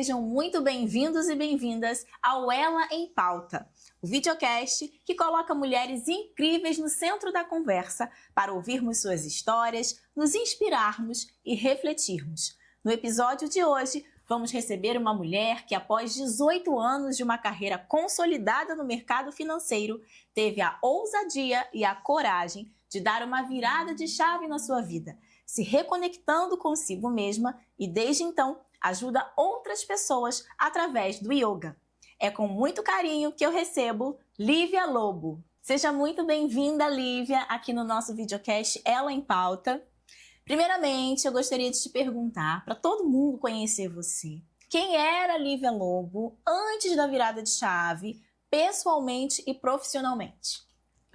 Sejam muito bem-vindos e bem-vindas ao Ela em Pauta, o videocast que coloca mulheres incríveis no centro da conversa para ouvirmos suas histórias, nos inspirarmos e refletirmos. No episódio de hoje, vamos receber uma mulher que, após 18 anos de uma carreira consolidada no mercado financeiro, teve a ousadia e a coragem de dar uma virada de chave na sua vida, se reconectando consigo mesma e, desde então, ajuda outras pessoas através do yoga. É com muito carinho que eu recebo Lívia Lobo. Seja muito bem-vinda, Lívia, aqui no nosso videocast Ela em Pauta. Primeiramente, eu gostaria de te perguntar, para todo mundo conhecer você, quem era Lívia Lobo antes da virada de chave, pessoalmente e profissionalmente?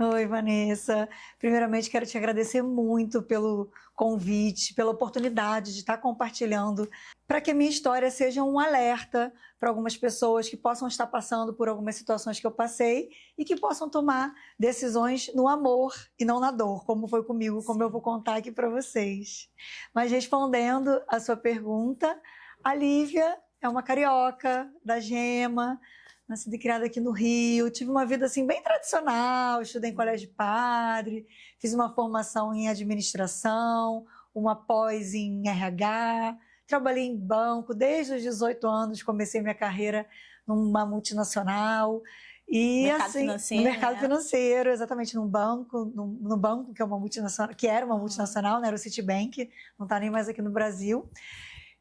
Oi, Vanessa. Primeiramente, quero te agradecer muito pelo convite, pela oportunidade de estar compartilhando, para que a minha história seja um alerta para algumas pessoas que possam estar passando por algumas situações que eu passei e que possam tomar decisões no amor e não na dor, como foi comigo, como eu vou contar aqui para vocês. Mas respondendo a sua pergunta, a Lívia é uma carioca da Gema, nascida e criada aqui no Rio, tive uma vida assim bem tradicional, estudei em colégio de padre, fiz uma formação em administração, uma pós em RH, trabalhei em banco desde os 18 anos, comecei minha carreira numa multinacional e Mercado assim, financeiro, no mercado né? financeiro, exatamente no banco que é uma multinacional, que era uma multinacional, né, era o Citibank, não está nem mais aqui no Brasil.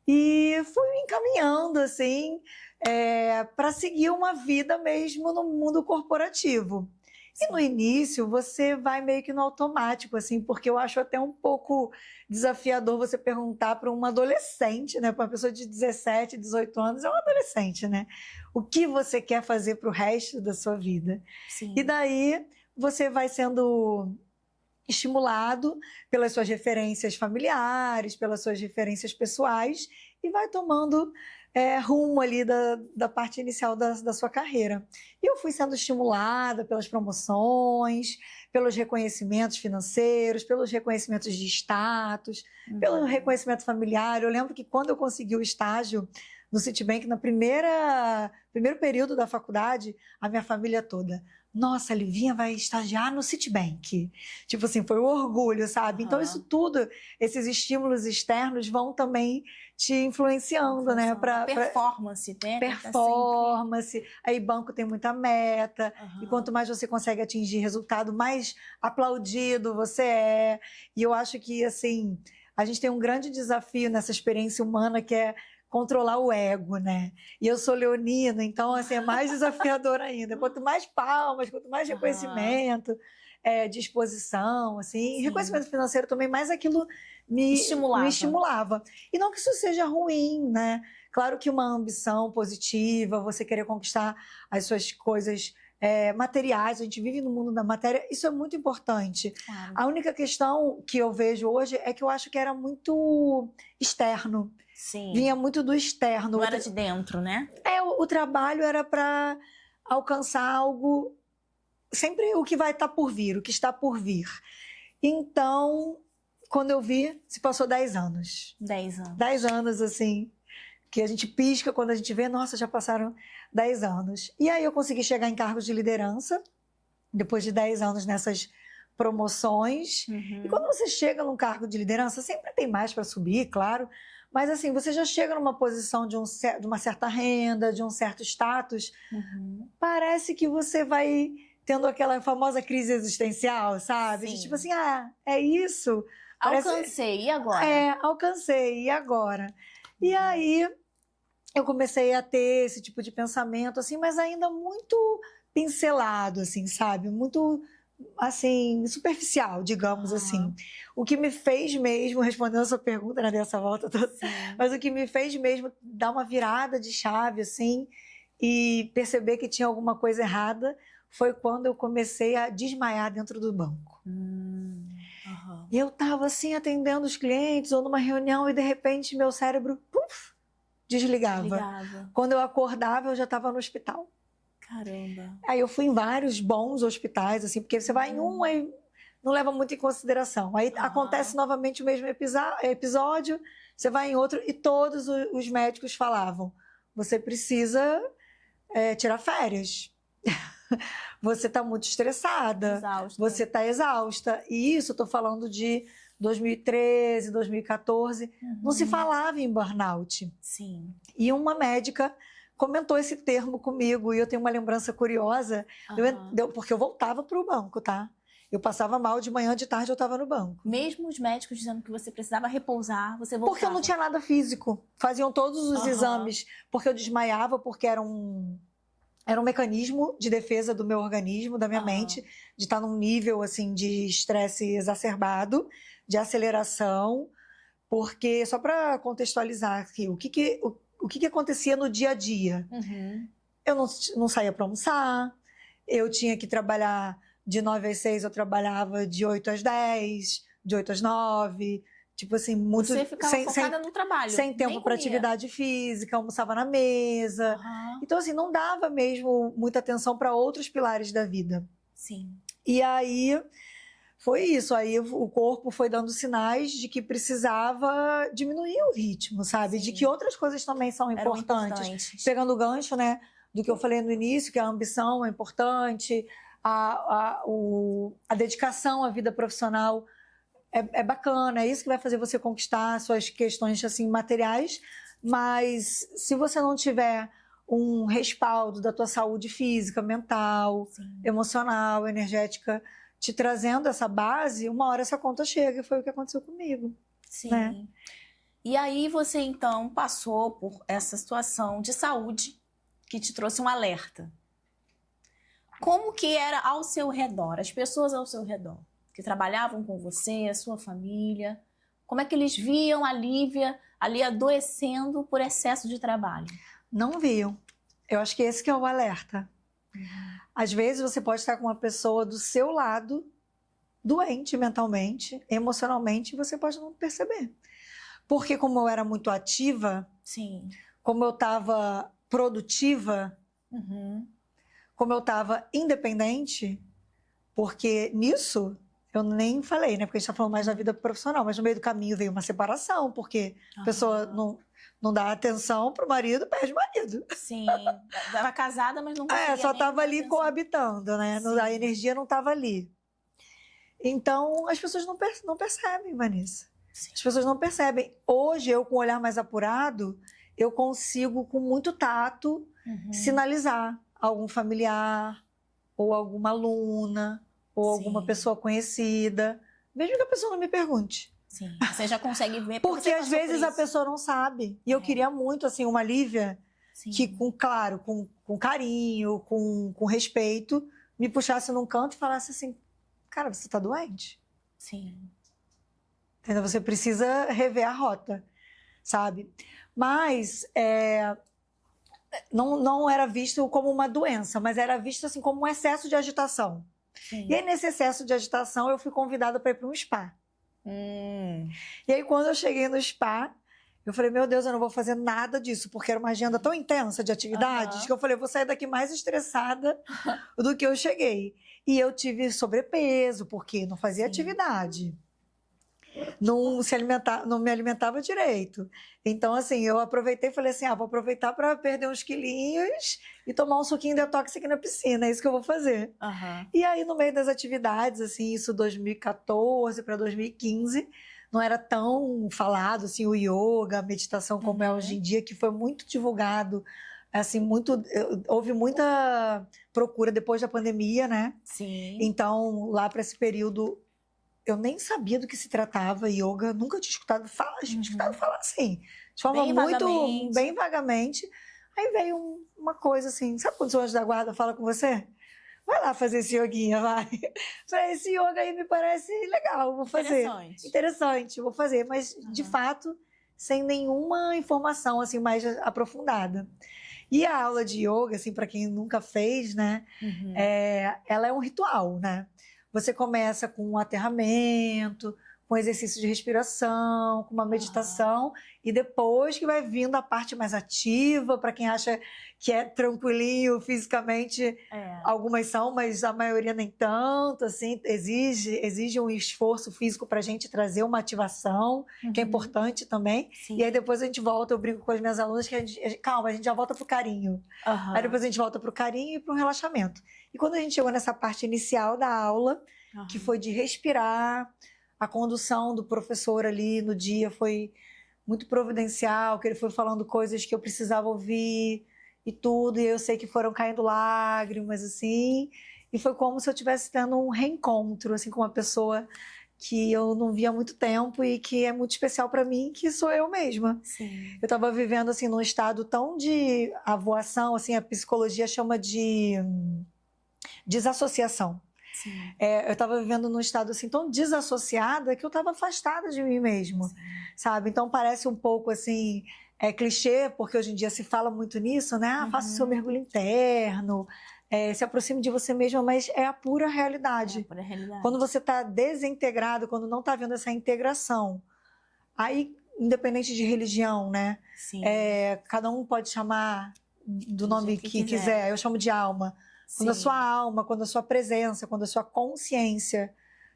E fui me encaminhando, assim, para seguir uma vida mesmo no mundo corporativo. E no início, você vai meio que no automático, assim, porque eu acho até um pouco desafiador você perguntar para uma adolescente, né? Para uma pessoa de 17, 18 anos, é uma adolescente, né? O que você quer fazer para o resto da sua vida? Sim. E daí, você vai sendo estimulado pelas suas referências familiares, pelas suas referências pessoais e vai tomando rumo ali da parte inicial da sua carreira. E eu fui sendo estimulada pelas promoções, pelos reconhecimentos financeiros, pelos reconhecimentos de status, pelo reconhecimento familiar. Eu lembro que quando eu consegui o estágio no Citibank, no primeiro período da faculdade, a minha família toda: nossa, a Livinha vai estagiar no Citibank. Tipo assim, foi o orgulho, sabe? Então, isso tudo, esses estímulos externos vão também te influenciando, né? Performance, né? Performance. Aí, banco tem muita meta. E quanto mais você consegue atingir resultado, mais aplaudido você é. E eu acho que, assim, a gente tem um grande desafio nessa experiência humana, que é controlar o ego, né? E eu sou leonina, então, assim, é mais desafiador ainda. Quanto mais palmas, quanto mais reconhecimento, disposição, assim. E reconhecimento financeiro também, mais aquilo me estimulava. E não que isso seja ruim, né? Claro que uma ambição positiva, você querer conquistar as suas coisas materiais, a gente vive no mundo da matéria, isso é muito importante. Claro. A única questão que eu vejo hoje é que eu acho que era muito externo. Sim. Vinha muito do externo. Não era de dentro, né? O trabalho era para alcançar algo, sempre o que vai estar por vir, o que está por vir. Então, quando eu vi, se passou 10 anos. 10 anos. 10 anos, assim, que a gente pisca quando a gente vê, nossa, já passaram 10 anos. E aí eu consegui chegar em cargos de liderança, depois de 10 anos nessas promoções. E quando você chega num cargo de liderança, sempre tem mais para subir, claro, mas assim, você já chega numa posição de uma certa renda, de um certo status, parece que você vai tendo aquela famosa crise existencial, sabe? Sim. De tipo assim, é isso? Alcancei, e agora? Alcancei, e agora? E aí eu comecei a ter esse tipo de pensamento, assim, mas ainda muito pincelado, assim, sabe? Muito, assim, superficial, digamos assim. O que me fez mesmo, respondendo a sua pergunta, né, dessa volta toda, mas o que me fez mesmo dar uma virada de chave, assim, e perceber que tinha alguma coisa errada, foi quando eu comecei a desmaiar dentro do banco. E eu estava assim, atendendo os clientes, ou numa reunião, e de repente meu cérebro, desligava. Quando eu acordava, eu já estava no hospital. Caramba. Aí eu fui em vários bons hospitais, assim, porque você vai em um, aí não leva muito em consideração. Aí acontece novamente o mesmo episódio, você vai em outro, e todos os médicos falavam: você precisa tirar férias. Você está muito estressada, Exausta. você está exausta. E isso, eu estou falando de 2013, 2014, não se falava em burnout. Sim. E uma médica comentou esse termo comigo, e eu tenho uma lembrança curiosa, porque eu voltava para o banco, tá? Eu passava mal de manhã, de tarde eu estava no banco. Mesmo os médicos dizendo que você precisava repousar, você voltava? Porque eu não tinha nada físico. Faziam todos os exames, porque eu desmaiava, porque era um mecanismo de defesa do meu organismo, da minha mente, de estar num nível assim de estresse exacerbado, de aceleração, porque, só para contextualizar aqui, o que acontecia no dia a dia? Eu não saía para almoçar, eu tinha que trabalhar de 9 às 6, eu trabalhava de 8 às 10, de 8 às 9, tipo assim, muito... Você ficava focada no trabalho. Sem tempo para atividade física, almoçava na mesa. Então, assim, não dava mesmo muita atenção para outros pilares da vida. Sim. E aí, foi isso. Aí o corpo foi dando sinais de que precisava diminuir o ritmo, sabe? Sim. De que outras coisas também são importantes. Pegando o gancho, né, do que eu falei no início, que a ambição é importante, a dedicação à vida profissional é bacana, é isso que vai fazer você conquistar suas questões assim, materiais, mas se você não tiver um respaldo da tua saúde física, mental, emocional, energética, te trazendo essa base, uma hora essa conta chega, e foi o que aconteceu comigo. Sim. Né? E aí você, então, passou por essa situação de saúde que te trouxe um alerta. Como que era ao seu redor, as pessoas ao seu redor, que trabalhavam com você, a sua família? Como é que eles viam a Lívia ali adoecendo por excesso de trabalho? Não viam. Eu acho que esse que é o alerta. Às vezes você pode estar com uma pessoa do seu lado, doente mentalmente, emocionalmente, e você pode não perceber. Porque como eu era muito ativa, como eu estava produtiva, como eu estava independente, porque nisso eu nem falei, né? Porque a gente está falando mais da vida profissional, mas no meio do caminho veio uma separação, porque a pessoa não dá atenção pro marido, perde o marido. Sim, estava casada, mas não conseguia só estava ali atenção. Coabitando, né? A energia não estava ali. Então, as pessoas não percebem, Vanessa. As pessoas não percebem. Hoje, eu com o olhar mais apurado, eu consigo, com muito tato, sinalizar algum familiar, ou alguma aluna, ou alguma pessoa conhecida. Mesmo que a pessoa não me pergunte. Sim, você já consegue ver. Porque às vezes a pessoa não sabe. E eu queria muito, assim, uma Lívia que, com carinho, com respeito, me puxasse num canto e falasse assim, cara, você tá doente? Sim. Entendeu? Você precisa rever a rota, sabe? Mas não era visto como uma doença, mas era visto assim como um excesso de agitação. E aí, nesse excesso de agitação, eu fui convidada para ir para um spa. E aí, quando eu cheguei no spa, eu falei, meu Deus, eu não vou fazer nada disso, porque era uma agenda tão intensa de atividades, que eu falei, eu vou sair daqui mais estressada do que eu cheguei. E eu tive sobrepeso, porque não fazia atividade. Não me alimentava direito. Então, assim, eu aproveitei e falei assim, vou aproveitar para perder uns quilinhos e tomar um suquinho detox aqui na piscina, é isso que eu vou fazer. E aí, no meio das atividades, assim, isso 2014 para 2015, não era tão falado, assim, o yoga, a meditação como é hoje em dia, que foi muito divulgado, assim, houve muita procura depois da pandemia, né? Então, lá para esse período, eu nem sabia do que se tratava yoga, nunca tinha escutado falar, assim, de forma bem vagamente. Aí veio uma coisa assim, sabe quando o anjo da guarda fala com você? Vai lá fazer esse yoguinha, vai. Falei, esse yoga aí me parece legal, vou fazer. Interessante, vou fazer, mas de fato, sem nenhuma informação assim mais aprofundada. E a aula de yoga, assim, para quem nunca fez, né, ela é um ritual, né? Você começa com um aterramento, com exercício de respiração, com uma meditação, e depois que vai vindo a parte mais ativa, para quem acha que é tranquilinho fisicamente, algumas são, mas a maioria nem tanto, assim, exige um esforço físico para a gente trazer uma ativação, que é importante também. Sim. E aí depois a gente volta, eu brinco com as minhas alunas, que a gente já volta pro carinho. Aí depois a gente volta pro carinho e pro relaxamento. E quando a gente chegou nessa parte inicial da aula, que foi de respirar, a condução do professor ali no dia foi muito providencial, que ele foi falando coisas que eu precisava ouvir e tudo, e eu sei que foram caindo lágrimas, assim, e foi como se eu estivesse tendo um reencontro, assim, com uma pessoa que eu não via há muito tempo e que é muito especial para mim, que sou eu mesma. Sim. Eu estava vivendo, assim, num estado tão de avoação, assim, a psicologia chama de desassociação. Eu estava vivendo num estado assim tão desassociada que eu estava afastada de mim mesma, sabe? Então parece um pouco assim, clichê, porque hoje em dia se fala muito nisso, né? Faça o seu mergulho interno, se aproxime de você mesma, mas é a pura realidade. É a pura realidade. Quando você está desintegrado, quando não está vendo essa integração, aí, independente de religião, né? Sim. Cada um pode chamar do nome que quiser. Eu chamo de alma. Quando a sua alma, quando a sua presença, quando a sua consciência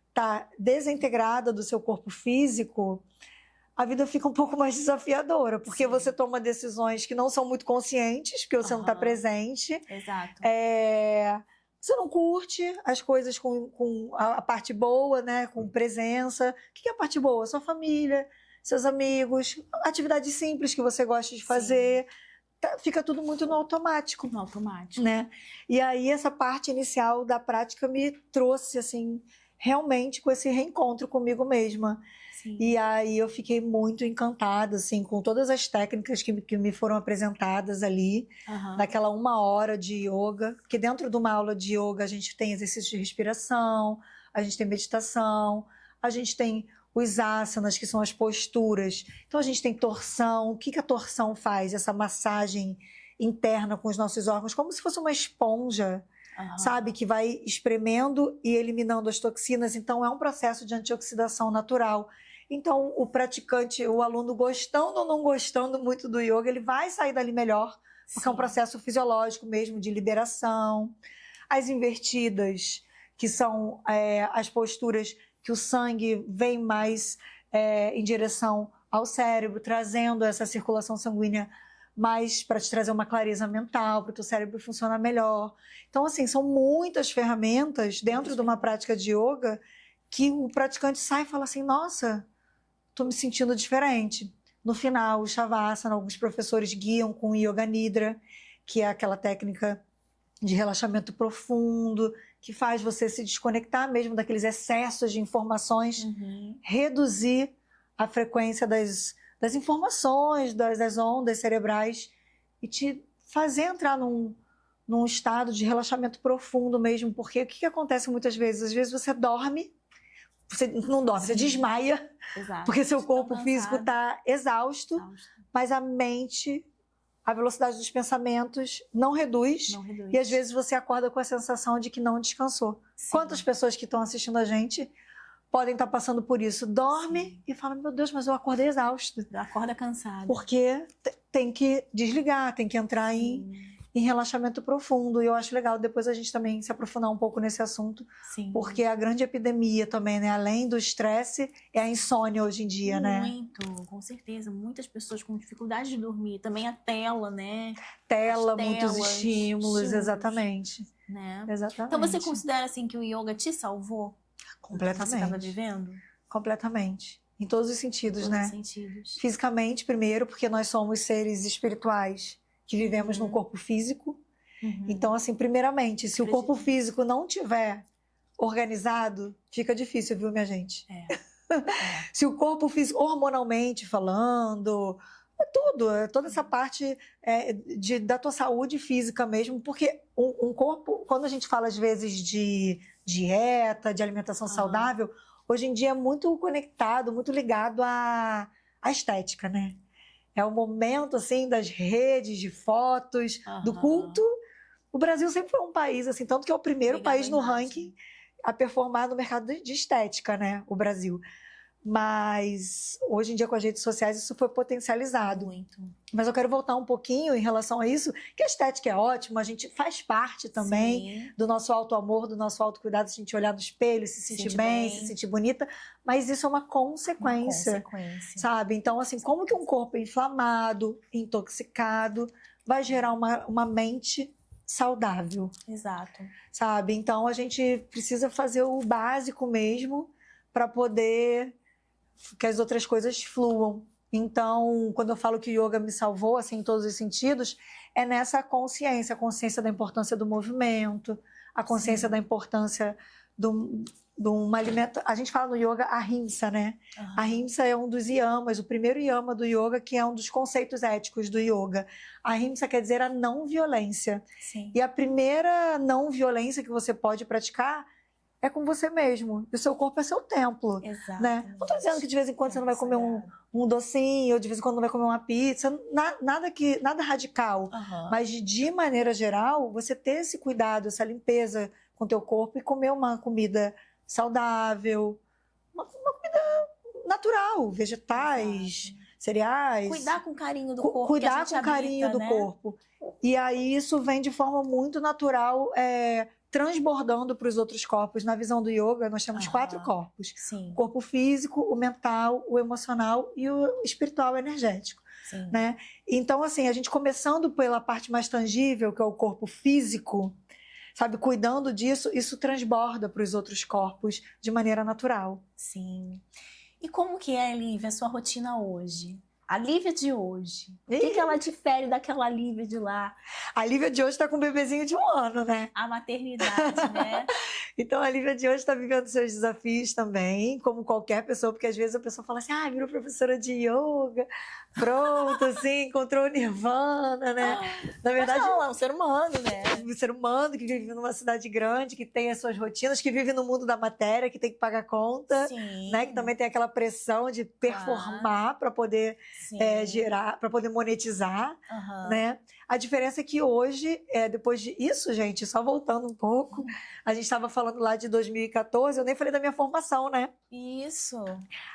está desintegrada do seu corpo físico, a vida fica um pouco mais desafiadora, porque você toma decisões que não são muito conscientes, porque você não está presente. Exato. Você não curte as coisas com a parte boa, né? Com presença. O que é a parte boa? Sua família, seus amigos, atividades simples que você gosta de fazer. Fica tudo muito no automático. No automático. Né? E aí essa parte inicial da prática me trouxe, assim, realmente com esse reencontro comigo mesma. Sim. E aí eu fiquei muito encantada, assim, com todas as técnicas que me foram apresentadas ali, naquela 1 hora de yoga. Porque dentro de uma aula de yoga a gente tem exercício de respiração, a gente tem meditação, a gente tem os asanas, que são as posturas. Então a gente tem torção. O que a torção faz? Essa massagem interna com os nossos órgãos, como se fosse uma esponja, sabe? Que vai espremendo e eliminando as toxinas. Então é um processo de antioxidação natural. Então o praticante, o aluno, gostando ou não gostando muito do yoga, ele vai sair dali melhor, porque é um processo fisiológico mesmo de liberação. As invertidas, que são as posturas que o sangue vem mais em direção ao cérebro, trazendo essa circulação sanguínea mais para te trazer uma clareza mental, para o teu cérebro funcionar melhor. Então, assim, são muitas ferramentas dentro de uma prática de yoga que o praticante sai e fala assim, nossa, estou me sentindo diferente. No final, o Shavasana, alguns professores guiam com o Yoga Nidra, que é aquela técnica de relaxamento profundo, que faz você se desconectar mesmo daqueles excessos de informações, reduzir a frequência das informações, das ondas cerebrais e te fazer entrar num estado de relaxamento profundo mesmo, porque o que acontece muitas vezes? Às vezes você dorme, você não dorme, você desmaia, porque seu corpo físico está exausto, mas a mente... A velocidade dos pensamentos não reduz. E às vezes você acorda com a sensação de que não descansou. Sim. Quantas pessoas que estão assistindo a gente podem estar passando por isso? Dorme e fala, meu Deus, mas eu acordei exausto. Acorda cansado. Porque tem que desligar, tem que entrar em relaxamento profundo. E eu acho legal depois a gente também se aprofundar um pouco nesse assunto. Sim. Porque a grande epidemia também, né? Além do estresse, é a insônia hoje em dia, né? Muito, com certeza. Muitas pessoas com dificuldade de dormir. Também a tela, né? Muitos estímulos, exatamente. Né? Exatamente. Então você considera assim que o yoga te salvou? Completamente. Você estava vivendo? Completamente. Em todos os sentidos, né? Fisicamente, primeiro, porque nós somos seres espirituais que vivemos num corpo físico. Então, assim, primeiramente, se o corpo físico não tiver organizado, fica difícil, viu, minha gente? Se o corpo físico, hormonalmente falando, toda essa parte da tua saúde física mesmo, porque um corpo, quando a gente fala às vezes de dieta, de alimentação saudável, hoje em dia é muito conectado, muito ligado à estética, né? É o momento, assim, das redes de fotos, do culto. O Brasil sempre foi um país, assim, tanto que é o primeiro país no ranking a performar no mercado de estética, né? O Brasil. Mas hoje em dia com as redes sociais isso foi potencializado. Muito. Mas eu quero voltar um pouquinho em relação a isso, que a estética é ótima, a gente faz parte também Sim. do nosso auto-amor, do nosso autocuidado, a gente olhar no espelho, se sentir bem, se sentir bonita, mas isso é uma consequência, Uma consequência. sabe? Então, assim, como que um corpo inflamado, intoxicado, vai gerar uma mente saudável, Exato. sabe? Então, a gente precisa fazer o básico mesmo para poder que as outras coisas fluam. Então, quando eu falo que o yoga me salvou, assim, em todos os sentidos, é nessa consciência, a consciência da importância do movimento, a consciência Sim. da importância de uma alimentação. A gente fala no yoga ahimsa, né? Aham. Ahimsa é um dos yamas, o primeiro yama do yoga, que é um dos conceitos éticos do yoga. Ahimsa quer dizer a não violência. Sim. E a primeira não violência que você pode praticar é com você mesmo. E o seu corpo é seu templo. Exato. Né? Não estou dizendo que de vez em quando você não vai comer um docinho, ou de vez em quando não vai comer uma pizza, nada radical. Aham. Mas de maneira geral, você ter esse cuidado, essa limpeza com o teu corpo e comer uma comida saudável, uma comida natural, vegetais, Exato. cereais. Cuidar com carinho do corpo. Cuidar que a com gente carinho habita, do né? corpo. E aí isso vem de forma muito natural, transbordando para os outros corpos. Na visão do yoga, nós temos 4 corpos. Sim. O corpo físico, o mental, o emocional e o espiritual energético. Sim. Né? Então, assim, a gente começando pela parte mais tangível, que é o corpo físico, sabe, cuidando disso, isso transborda para os outros corpos de maneira natural. Sim. E como que é, Lívia, a sua rotina hoje? A Lívia de hoje. O que ela difere daquela Lívia de lá? A Lívia de hoje está com um bebezinho de 1 ano, né? A maternidade, né? Então, a Lívia de hoje está vivendo seus desafios também, como qualquer pessoa, porque às vezes a pessoa fala assim, virou professora de yoga, pronto, assim, encontrou o nirvana, né? Na verdade, Mas não, é um ser humano, né? um ser humano que vive numa cidade grande, que tem as suas rotinas, que vive no mundo da matéria, que tem que pagar conta, Sim. né? Que também tem aquela pressão de performar para poder gerar, para poder monetizar, Aham. né? A diferença é que hoje, depois disso, gente, só voltando um pouco, a gente estava falando lá de 2014, eu nem falei da minha formação, né? Isso.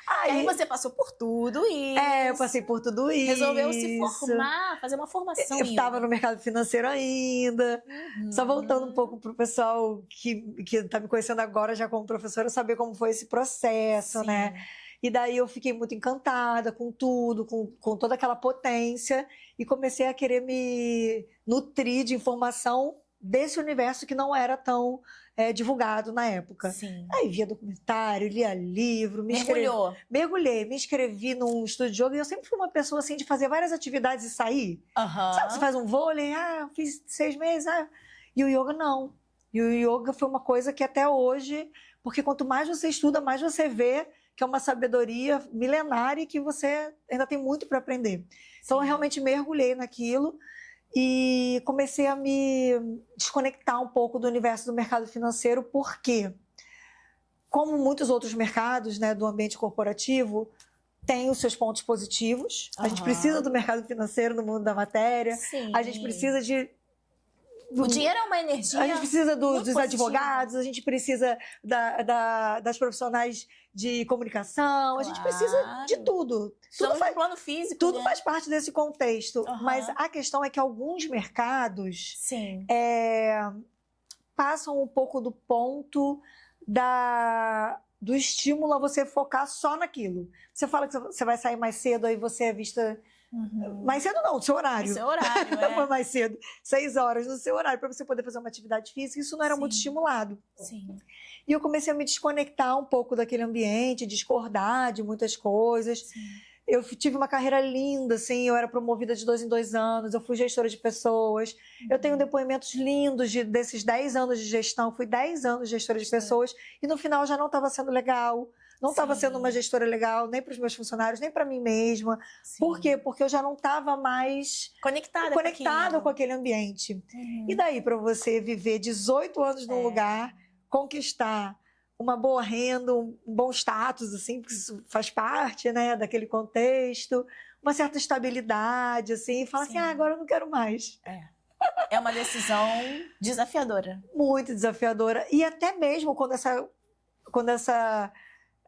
Aí, E aí você passou por tudo isso. eu passei por tudo isso. Resolveu se formar, fazer uma formação. Eu estava no mercado financeiro ainda. Só voltando um pouco para o pessoal que está me conhecendo agora já como professora, saber como foi esse processo, Sim. né? E daí eu fiquei muito encantada com tudo, com toda aquela potência e comecei a querer me nutrir de informação desse universo que não era tão divulgado na época. Sim. Aí via documentário, lia livro, mergulhei, me inscrevi num estúdio de yoga e eu sempre fui uma pessoa assim de fazer várias atividades e sair. Sabe, você faz um vôlei, fiz 6 meses, e o yoga não. E o yoga foi uma coisa que até hoje, porque quanto mais você estuda, mais você vê que é uma sabedoria milenária e que você ainda tem muito para aprender. Então, eu realmente mergulhei naquilo e comecei a me desconectar um pouco do universo do mercado financeiro, porque, como muitos outros mercados, né, do ambiente corporativo, tem os seus pontos positivos. A gente precisa do mercado financeiro no mundo da matéria. Sim. A gente precisa O dinheiro é uma energia. A gente precisa dos positiva. advogados, a gente precisa das profissionais de comunicação, a gente precisa de tudo. Tudo no plano físico. Tudo né? faz parte desse contexto. Mas a questão é que alguns mercados passam um pouco do ponto do estímulo a você focar só naquilo. Você fala que você vai sair mais cedo, aí você é vista... Mais cedo não, no seu horário. No seu horário, Não foi mais cedo. 6 horas no seu horário, para você poder fazer uma atividade física. Isso não era muito estimulado. Sim. E eu comecei a me desconectar um pouco daquele ambiente, discordar de muitas coisas. Sim. Eu tive uma carreira linda, assim, eu era promovida de 2 em 2 anos, eu fui gestora de pessoas. Eu tenho depoimentos lindos desses 10 anos de gestão, fui 10 anos gestora de pessoas, e no final já não estava sendo legal. Não estava sendo uma gestora legal, nem para os meus funcionários, nem para mim mesma. Sim. Por quê? Porque eu já não estava mais conectada com aquele ambiente. E daí, para você viver 18 anos num lugar, conquistar uma boa renda, um bom status, assim, porque isso faz parte, né, daquele contexto, uma certa estabilidade, assim, e falar assim, agora eu não quero mais. É uma decisão desafiadora. Muito desafiadora. E até mesmo quando essa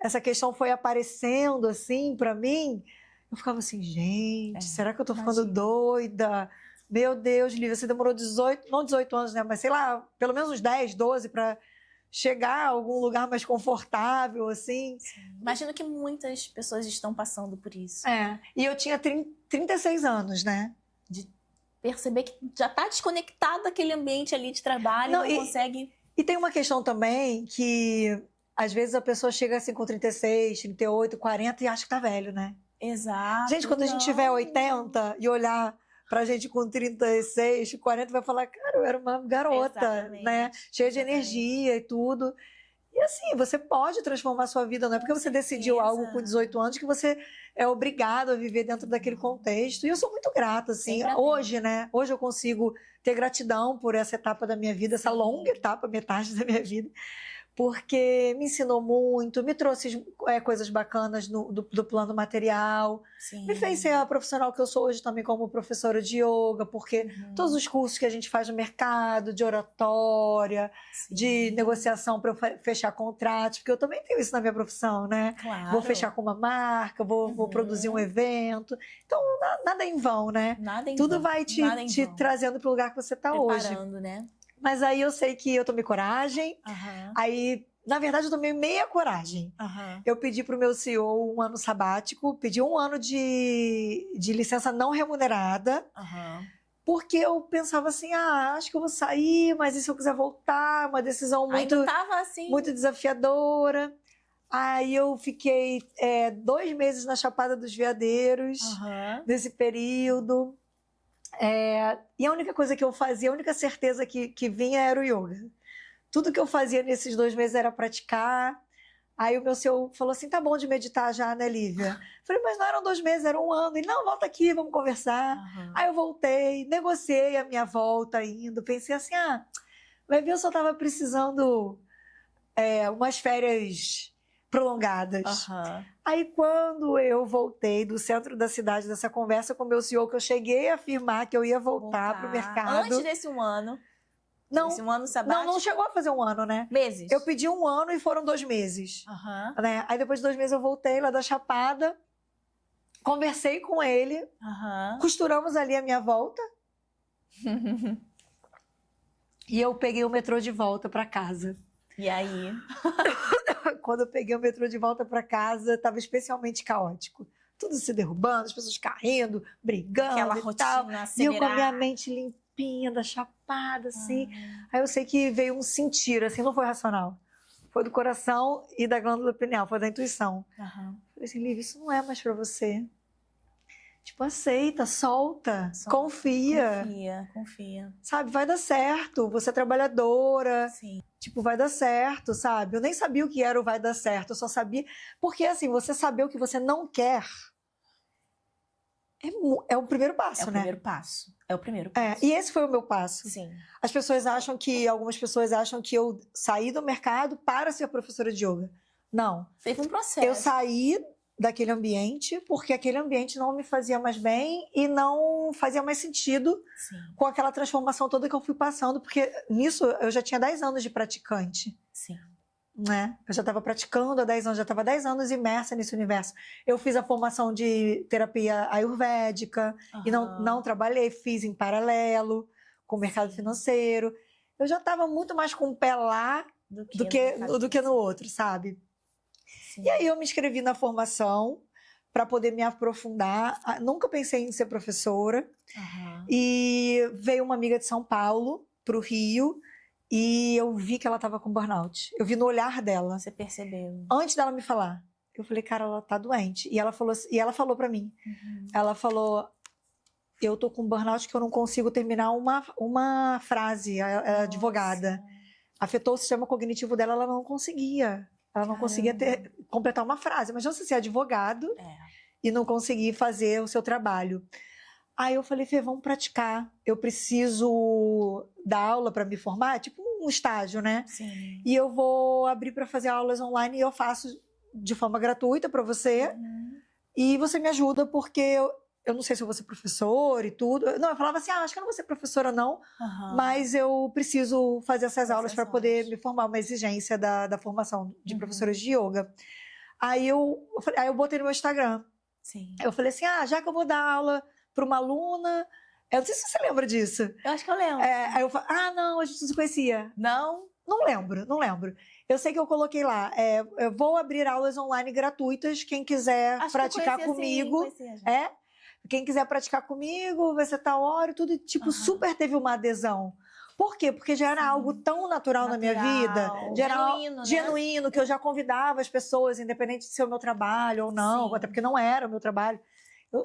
essa questão foi aparecendo assim para mim, eu ficava assim, gente, será que eu tô ficando doida? Meu Deus, Lívia, você demorou 18, não 18 anos, né? Mas sei lá, pelo menos uns 10, 12 para chegar a algum lugar mais confortável, assim. Sim. Imagino que muitas pessoas estão passando por isso. E eu tinha 36 anos, né? De perceber que já tá desconectado daquele ambiente ali de trabalho, não consegue... E tem uma questão também que, às vezes, a pessoa chega assim com 36, 38, 40 e acha que tá velho, né? Exato. Gente, quando a gente tiver 80 e olhar pra gente com 36, 40, vai falar, cara, eu era uma garota, né? Cheia de energia e tudo. E assim, você pode transformar a sua vida, não é porque você decidiu algo com 18 anos que você é obrigado a viver dentro daquele contexto. E eu sou muito grata, assim, hoje, né? Hoje eu consigo ter gratidão por essa etapa da minha vida, essa longa etapa, metade da minha vida, porque me ensinou muito, me trouxe coisas bacanas do plano material, me fez ser a profissional que eu sou hoje também como professora de yoga, porque todos os cursos que a gente faz no mercado, de oratória, de negociação para eu fechar contratos, porque eu também tenho isso na minha profissão, né? Claro. Vou fechar com uma marca, vou produzir um evento, então nada em vão, né? Nada em Tudo vão. vai te trazendo para o lugar que você está hoje. Preparando, né? Mas aí eu sei que eu tomei coragem, aí, na verdade, eu tomei meia coragem. Eu pedi para o meu CEO um ano sabático, pedi um ano de licença não remunerada, porque eu pensava assim, acho que eu vou sair, mas e se eu quiser voltar? Uma decisão muito desafiadora. Aí eu fiquei 2 meses na Chapada dos Veadeiros, nesse período. E a única coisa que eu fazia, a única certeza que vinha era o yoga. Tudo que eu fazia nesses 2 meses era praticar. Aí o meu CEO falou assim, tá bom de meditar já, né, Lívia? Falei, mas não eram 2 meses, era 1 ano. Ele, não, volta aqui, vamos conversar. Aí eu voltei, negociei a minha volta indo. Pensei assim, vai ver, eu só tava precisando umas férias prolongadas. Aí quando eu voltei do centro da cidade dessa conversa com o meu CEO, que eu cheguei a afirmar que eu ia voltar para o mercado. Antes desse 1 ano? Não, desse 1 ano sabático? Não chegou a fazer 1 ano, né? Meses? Eu pedi 1 ano e foram 2 meses. Né? Aí depois de 2 meses eu voltei lá da Chapada, conversei com ele, costuramos ali a minha volta. E eu peguei o metrô de volta para casa. E aí? Quando eu peguei o metrô de volta para casa, estava especialmente caótico. Tudo se derrubando, as pessoas caindo, brigando. Aquela e rotina tal. acelerada. E eu com a minha mente limpinha, da Chapada, assim. Aí eu sei que veio um sentir, assim, não foi racional. Foi do coração e da glândula pineal, foi da intuição. Falei assim, Lívia, isso não é mais para você. Tipo, aceita, solta, confia. Confia. Sabe, vai dar certo. Você é trabalhadora. Sim. Tipo, vai dar certo, sabe? Eu nem sabia o que era o vai dar certo, eu só sabia... Porque, assim, você saber o que você não quer é o primeiro passo, né? É o primeiro passo. E esse foi o meu passo. Sim. Algumas pessoas acham que eu saí do mercado para ser professora de yoga. Não. Teve um processo. Eu saí daquele ambiente porque aquele ambiente não me fazia mais bem e não fazia mais sentido com aquela transformação toda que eu fui passando, porque nisso eu já tinha 10 anos de praticante. Né? Eu já estava praticando há 10 anos, já estava 10 anos imersa nesse universo. Eu fiz a formação de terapia ayurvédica e não trabalhei, fiz em paralelo com o mercado financeiro. Eu já estava muito mais com o pé lá do que no outro, sabe? E aí eu me inscrevi na formação para poder me aprofundar. Nunca pensei em ser professora. E veio uma amiga de São Paulo para o Rio e eu vi que ela estava com burnout. Eu vi no olhar dela. Você percebeu? Antes dela me falar. Eu falei, cara, ela tá doente. E ela falou para mim. Ela falou, eu tô com burnout que eu não consigo terminar uma frase. Ela é advogada. Afetou o sistema cognitivo dela, ela não conseguia. Ela não conseguia completar uma frase. Imagina você ser advogado e não conseguir fazer o seu trabalho. Aí eu falei, Fê, vamos praticar. Eu preciso dar aula para me formar, tipo um estágio, né? E eu vou abrir para fazer aulas online e eu faço de forma gratuita para você. E você me ajuda porque eu não sei se eu vou ser professora e tudo. Não, eu falava assim, acho que eu não vou ser professora não, mas eu preciso fazer essas aulas para poder me formar, uma exigência da formação de professores de yoga. Aí eu botei no meu Instagram. Sim. Eu falei assim, já que eu vou dar aula para uma aluna... Eu não sei se você lembra disso. Eu acho que eu lembro. Aí eu falei, não, a gente não se conhecia. Não? Não lembro. Eu sei que eu coloquei lá, eu vou abrir aulas online gratuitas, quem quiser Acho praticar que eu conhecia, comigo. sim, conhecia já. Quem quiser praticar comigo, vai ser tal hora e tudo. E, tipo, super teve uma adesão. Por quê? Porque já era algo tão natural na minha vida. Já era Genuíno, né? genuíno, que eu já convidava as pessoas, independente de ser o meu trabalho ou não, Sim. até porque não era o meu trabalho.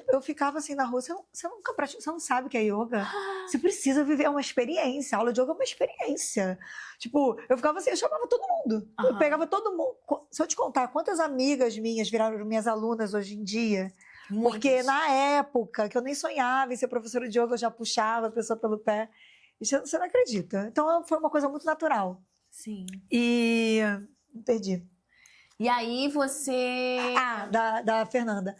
Eu ficava assim na rua, você nunca pratica, você não sabe o que é yoga. Você precisa viver uma experiência. A aula de yoga é uma experiência. Tipo, eu ficava assim, eu chamava todo mundo. Eu pegava todo mundo. Se eu te contar quantas amigas minhas viraram minhas alunas hoje em dia, Muitas. porque na época que eu nem sonhava em ser professora de yoga, eu já puxava a pessoa pelo pé. Isso você não acredita. Então foi uma coisa muito natural. Sim. E perdi. E aí você... Da Fernanda.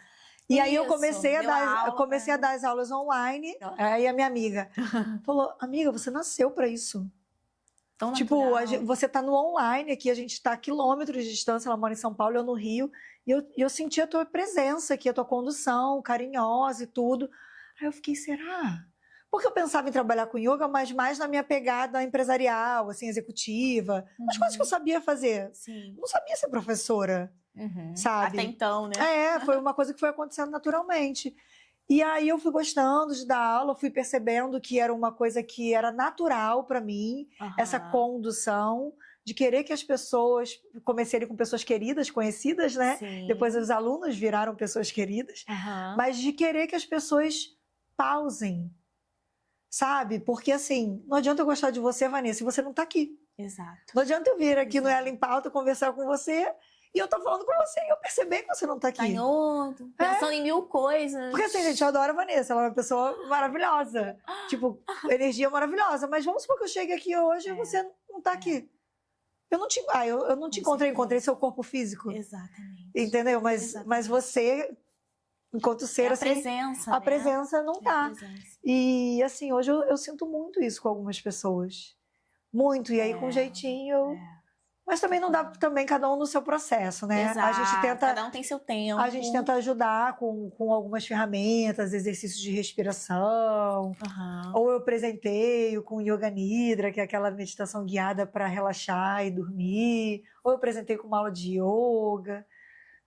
E aí eu comecei a dar as aulas online. Aí a minha amiga falou, amiga, você nasceu para isso. Tão Tipo, natural. você tá no online aqui, a gente tá a quilômetros de distância, ela mora em São Paulo, eu no Rio, e eu senti a tua presença aqui, a tua condução carinhosa e tudo. Aí eu fiquei, será? Porque eu pensava em trabalhar com yoga, mas mais na minha pegada empresarial, assim, executiva. As coisas que eu sabia fazer. Sim. Não sabia ser professora, sabe? Até então, né? Foi uma coisa que foi acontecendo naturalmente. E aí eu fui gostando de dar aula, fui percebendo que era uma coisa que era natural para mim, essa condução de querer que as pessoas comecem com pessoas queridas, conhecidas, né? Sim. Depois os alunos viraram pessoas queridas, mas de querer que as pessoas pausem, sabe? Porque assim, não adianta eu gostar de você, Vanessa, se você não tá aqui. Exato. Não adianta eu vir aqui no Ela em Pauta conversar com você e eu tô falando com você e eu perceber que você não tá aqui. Tá em outro, pensando em mil coisas. Porque assim, gente, eu adoro a Vanessa, ela é uma pessoa maravilhosa. Tipo, energia maravilhosa. Mas vamos supor que eu chegue aqui hoje e você não tá aqui. Eu não te, eu não te encontrei, encontrei seu corpo físico. Exatamente. Entendeu? Mas você, enquanto ser, a assim, presença, a presença não tá. Presença. E assim, hoje eu sinto muito isso com algumas pessoas. Muito. E aí, com jeitinho, Mas também não dá também cada um no seu processo, né? Exato. A gente tenta, cada um tem seu tempo. A gente tenta ajudar com algumas ferramentas, exercícios de respiração. Ou eu presenteio com Yoga Nidra, que é aquela meditação guiada para relaxar e dormir. Ou eu presenteio com uma aula de yoga.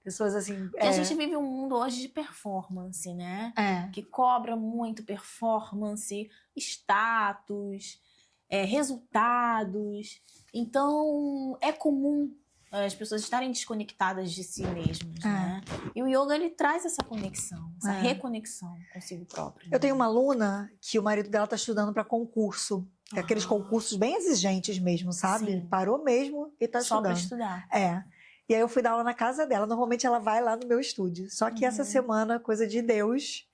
Pessoas assim... Porque a gente vive um mundo hoje de performance, né? Que cobra muito performance, status, resultados. Então, é comum as pessoas estarem desconectadas de si mesmas, né? E o yoga, ele traz essa conexão, essa reconexão consigo próprio. Eu tenho uma aluna que o marido dela está estudando para concurso. Que é aqueles concursos bem exigentes mesmo, sabe? Sim. Parou mesmo e está estudando. Só para estudar. E aí eu fui dar aula na casa dela. Normalmente ela vai lá no meu estúdio. Só que essa semana, coisa de Deus...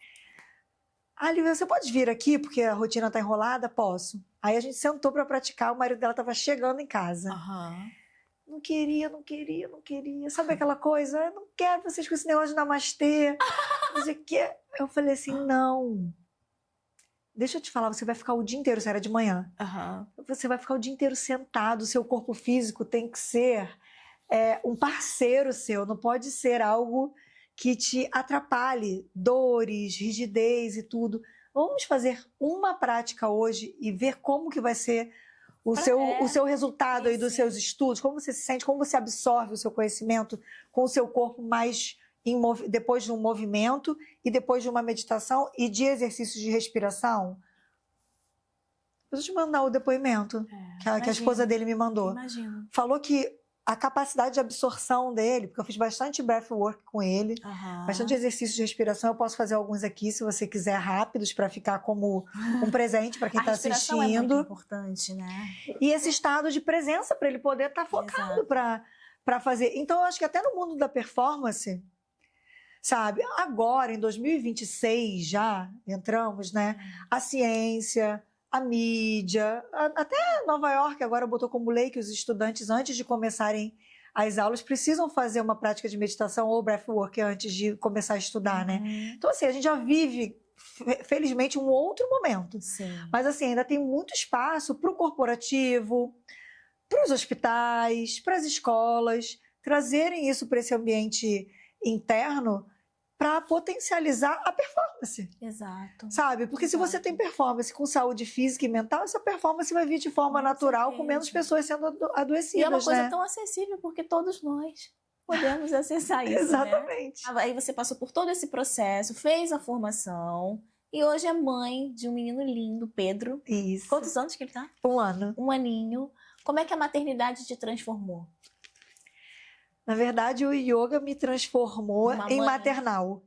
Lívia, você pode vir aqui porque a rotina tá enrolada? Posso. Aí a gente sentou para praticar, o marido dela estava chegando em casa. Não queria. Sabe aquela coisa? Eu não quero vocês com esse negócio de namastê. Não sei o quê. Eu falei assim, não. Deixa eu te falar, você vai ficar o dia inteiro, se era de manhã. Você vai ficar o dia inteiro sentado, o seu corpo físico tem que ser um parceiro seu, não pode ser algo que te atrapalhe, dores, rigidez e tudo. Vamos fazer uma prática hoje e ver como que vai ser o seu resultado aí dos seus estudos, como você se sente, como você absorve o seu conhecimento com o seu corpo mais depois de um movimento e depois de uma meditação e de exercícios de respiração. Deixa eu te mandar o depoimento que a esposa dele me mandou. Imagino. Falou que a capacidade de absorção dele, porque eu fiz bastante breathwork com ele, bastante exercício de respiração, eu posso fazer alguns aqui, se você quiser, rápidos, para ficar como um presente para quem está assistindo. A respiração é muito importante, né? E esse estado de presença para ele poder estar focado para fazer. Então, eu acho que até no mundo da performance, sabe? Agora, em 2026, já entramos, né? A ciência... a mídia, até Nova York agora botou como lei que os estudantes, antes de começarem as aulas, precisam fazer uma prática de meditação ou breathwork antes de começar a estudar, né? Então, assim, a gente já vive, felizmente, um outro momento. Sim. Mas, assim, ainda tem muito espaço para o corporativo, para os hospitais, para as escolas, trazerem isso para esse ambiente interno para potencializar a performance, Exato. sabe? Porque se você tem performance com saúde física e mental, essa performance vai vir de forma natural, com menos pessoas sendo adoecidas, E é uma coisa né? tão acessível, porque todos nós podemos acessar isso, Exatamente. né? Aí você passou por todo esse processo, fez a formação, e hoje é mãe de um menino lindo, Pedro. Isso. Quantos anos que ele tá? 1 ano. 1 aninho. Como é que a maternidade te transformou? Na verdade, o yoga me transformou Uma em mãe. maternal.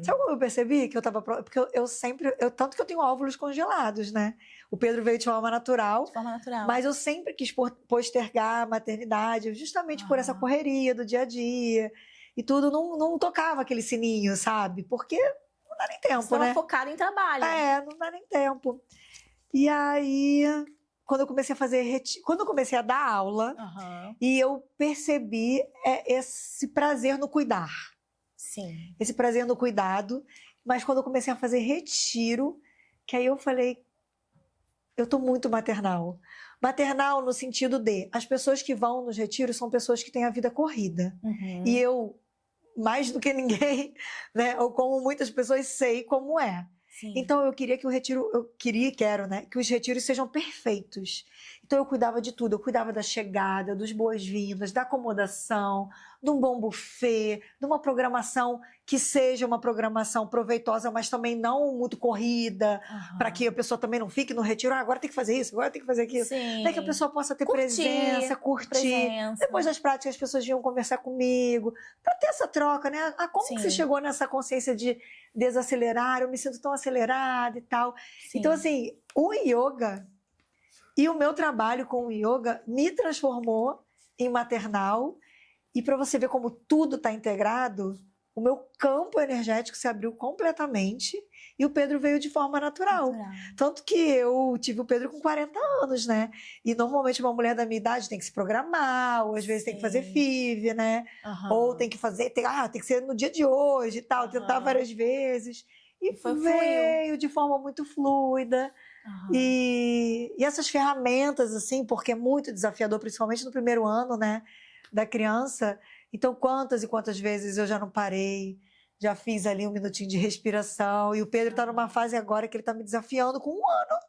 Sabe como eu percebi que eu tava... Porque eu sempre... tanto que eu tenho óvulos congelados, né? O Pedro veio de forma natural, De forma natural. mas eu sempre quis postergar a maternidade, justamente por essa correria do dia a dia e tudo. Não tocava aquele sininho, sabe? Porque não dá nem tempo, Você estava né? focada em trabalho. Não dá nem tempo. E aí, quando eu comecei a dar aula, e eu percebi esse prazer no cuidar. Sim. Esse prazer no cuidado. Mas quando eu comecei a fazer retiro, que aí eu falei, eu tô muito maternal. Maternal no sentido de, as pessoas que vão nos retiros são pessoas que têm a vida corrida. E eu, mais do que ninguém, né, ou como muitas pessoas, sei como é. Sim. Então eu queria que o retiro, quero, né, que os retiros sejam perfeitos. Então eu cuidava de tudo, eu cuidava da chegada, dos boas-vindas, da acomodação, de um bom buffet, de uma programação que seja uma programação proveitosa, mas também não muito corrida, para que a pessoa também não fique no retiro, agora tem que fazer isso, agora tem que fazer aquilo. Sim. Para que a pessoa possa ter Curtir. curtir. Depois das práticas as pessoas vinham conversar comigo, para ter essa troca, né? Como que você chegou nessa consciência de desacelerar? Eu me sinto tão acelerada e tal. Sim. Então, assim, o yoga e o meu trabalho com o yoga me transformou em maternal. E para você ver como tudo está integrado, o meu campo energético se abriu completamente e o Pedro veio de forma natural. Tanto que eu tive o Pedro com 40 anos, né? E normalmente uma mulher da minha idade tem que se programar, ou às vezes tem que fazer FIV, né? Ou tem que fazer, tem que ser no dia de hoje e tal, tentar várias vezes. E veio de forma muito fluida. E essas ferramentas, assim, porque é muito desafiador, principalmente no primeiro ano, né, da criança. Então, quantas e quantas vezes eu já não parei, já fiz ali um minutinho de respiração. E o Pedro está numa fase agora que ele está me desafiando com 1 ano.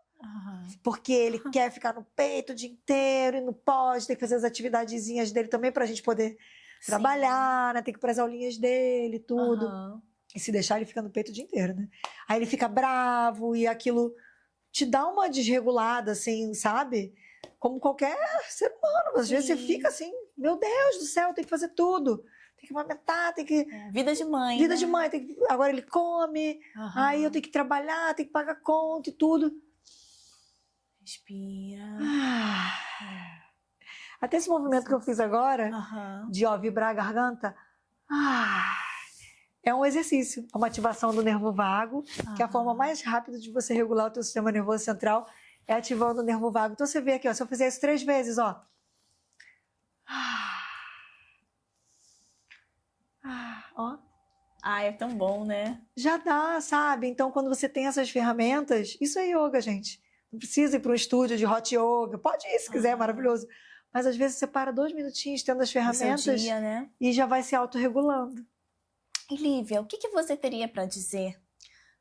Porque ele quer ficar no peito o dia inteiro e não pode, tem que fazer as atividadezinhas dele também para a gente poder trabalhar, né? Tem que ir para as aulinhas dele, tudo. E se deixar, ele fica no peito o dia inteiro, né? Aí ele fica bravo e aquilo te dá uma desregulada, assim, sabe? Como qualquer ser humano. Às vezes você fica assim, meu Deus do céu, tem que fazer tudo. Tem que amamentar, tem que... Vida de mãe, Vida né? de mãe. Agora ele come, aí eu tenho que trabalhar, tenho que pagar conta e tudo. Respira. Até esse movimento que eu fiz agora, de vibrar a garganta, é um exercício, é uma ativação do nervo vago, que é a forma mais rápida de você regular o teu sistema nervoso central, é ativando o nervo vago. Então você vê aqui, ó, se eu fizer isso 3 vezes, ó. É tão bom, né? Já dá, sabe? Então, quando você tem essas ferramentas, isso é yoga, gente. Não precisa ir para um estúdio de hot yoga. Pode ir se quiser, é maravilhoso. Mas às vezes você para 2 minutinhos tendo as ferramentas dia, né? E já vai se autorregulando. E Lívia, o que você teria para dizer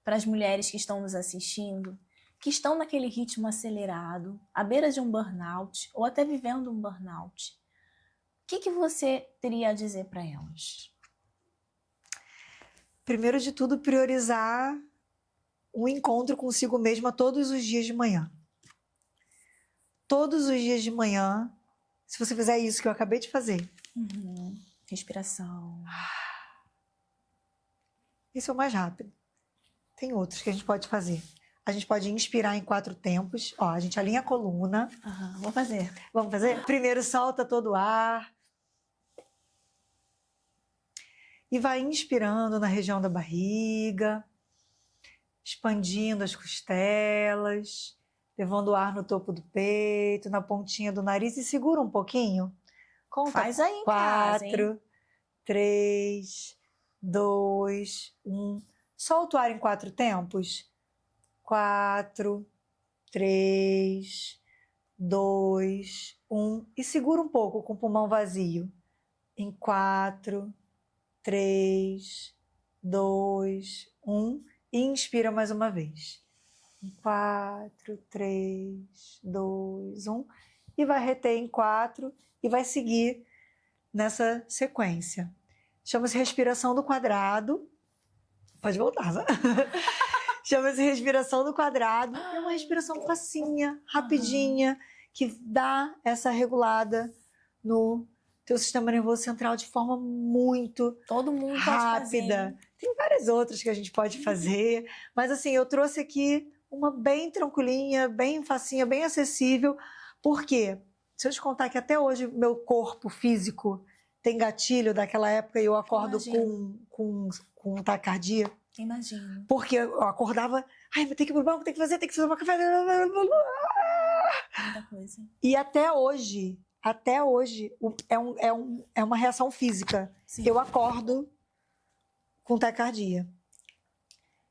para as mulheres que estão nos assistindo, que estão naquele ritmo acelerado, à beira de um burnout ou até vivendo um burnout? O que você teria a dizer para elas? Primeiro de tudo, priorizar um encontro consigo mesma todos os dias de manhã. Todos os dias de manhã, se você fizer isso que eu acabei de fazer. Respiração. Esse é o mais rápido. Tem outros que a gente pode fazer. A gente pode inspirar em 4 tempos. Ó, a gente alinha a coluna. Vamos fazer. Vamos fazer? Primeiro solta todo o ar. E vai inspirando na região da barriga, expandindo as costelas, levando o ar no topo do peito, na pontinha do nariz e segura um pouquinho. Conta. Faz aí em casa, hein? 4, 3, 2, 1. Solta o ar em 4 tempos. 4, 3, 2, 1. E segura um pouco com o pulmão vazio. Em 4, 3, 2, 1. E inspira mais uma vez. Em 4, 3, 2, 1. E vai reter em 4 e vai seguir nessa sequência. Chama-se respiração do quadrado. Pode voltar, né? Chama-se respiração do quadrado. É uma respiração facinha, rapidinha, que dá essa regulada no teu sistema nervoso central de forma muito Todo mundo rápida. Pode fazer. Tem várias outras que a gente pode fazer, mas assim, eu trouxe aqui uma bem tranquilinha, bem facinha, bem acessível. Por quê? Se eu te contar que até hoje meu corpo físico tem gatilho daquela época e eu acordo com taquicardia. Imagino. Porque eu acordava, ai, vou ter que ir pro banco, tem que fazer um café. Muita coisa. E até hoje, é uma reação física. Sim. Eu acordo com taquicardia.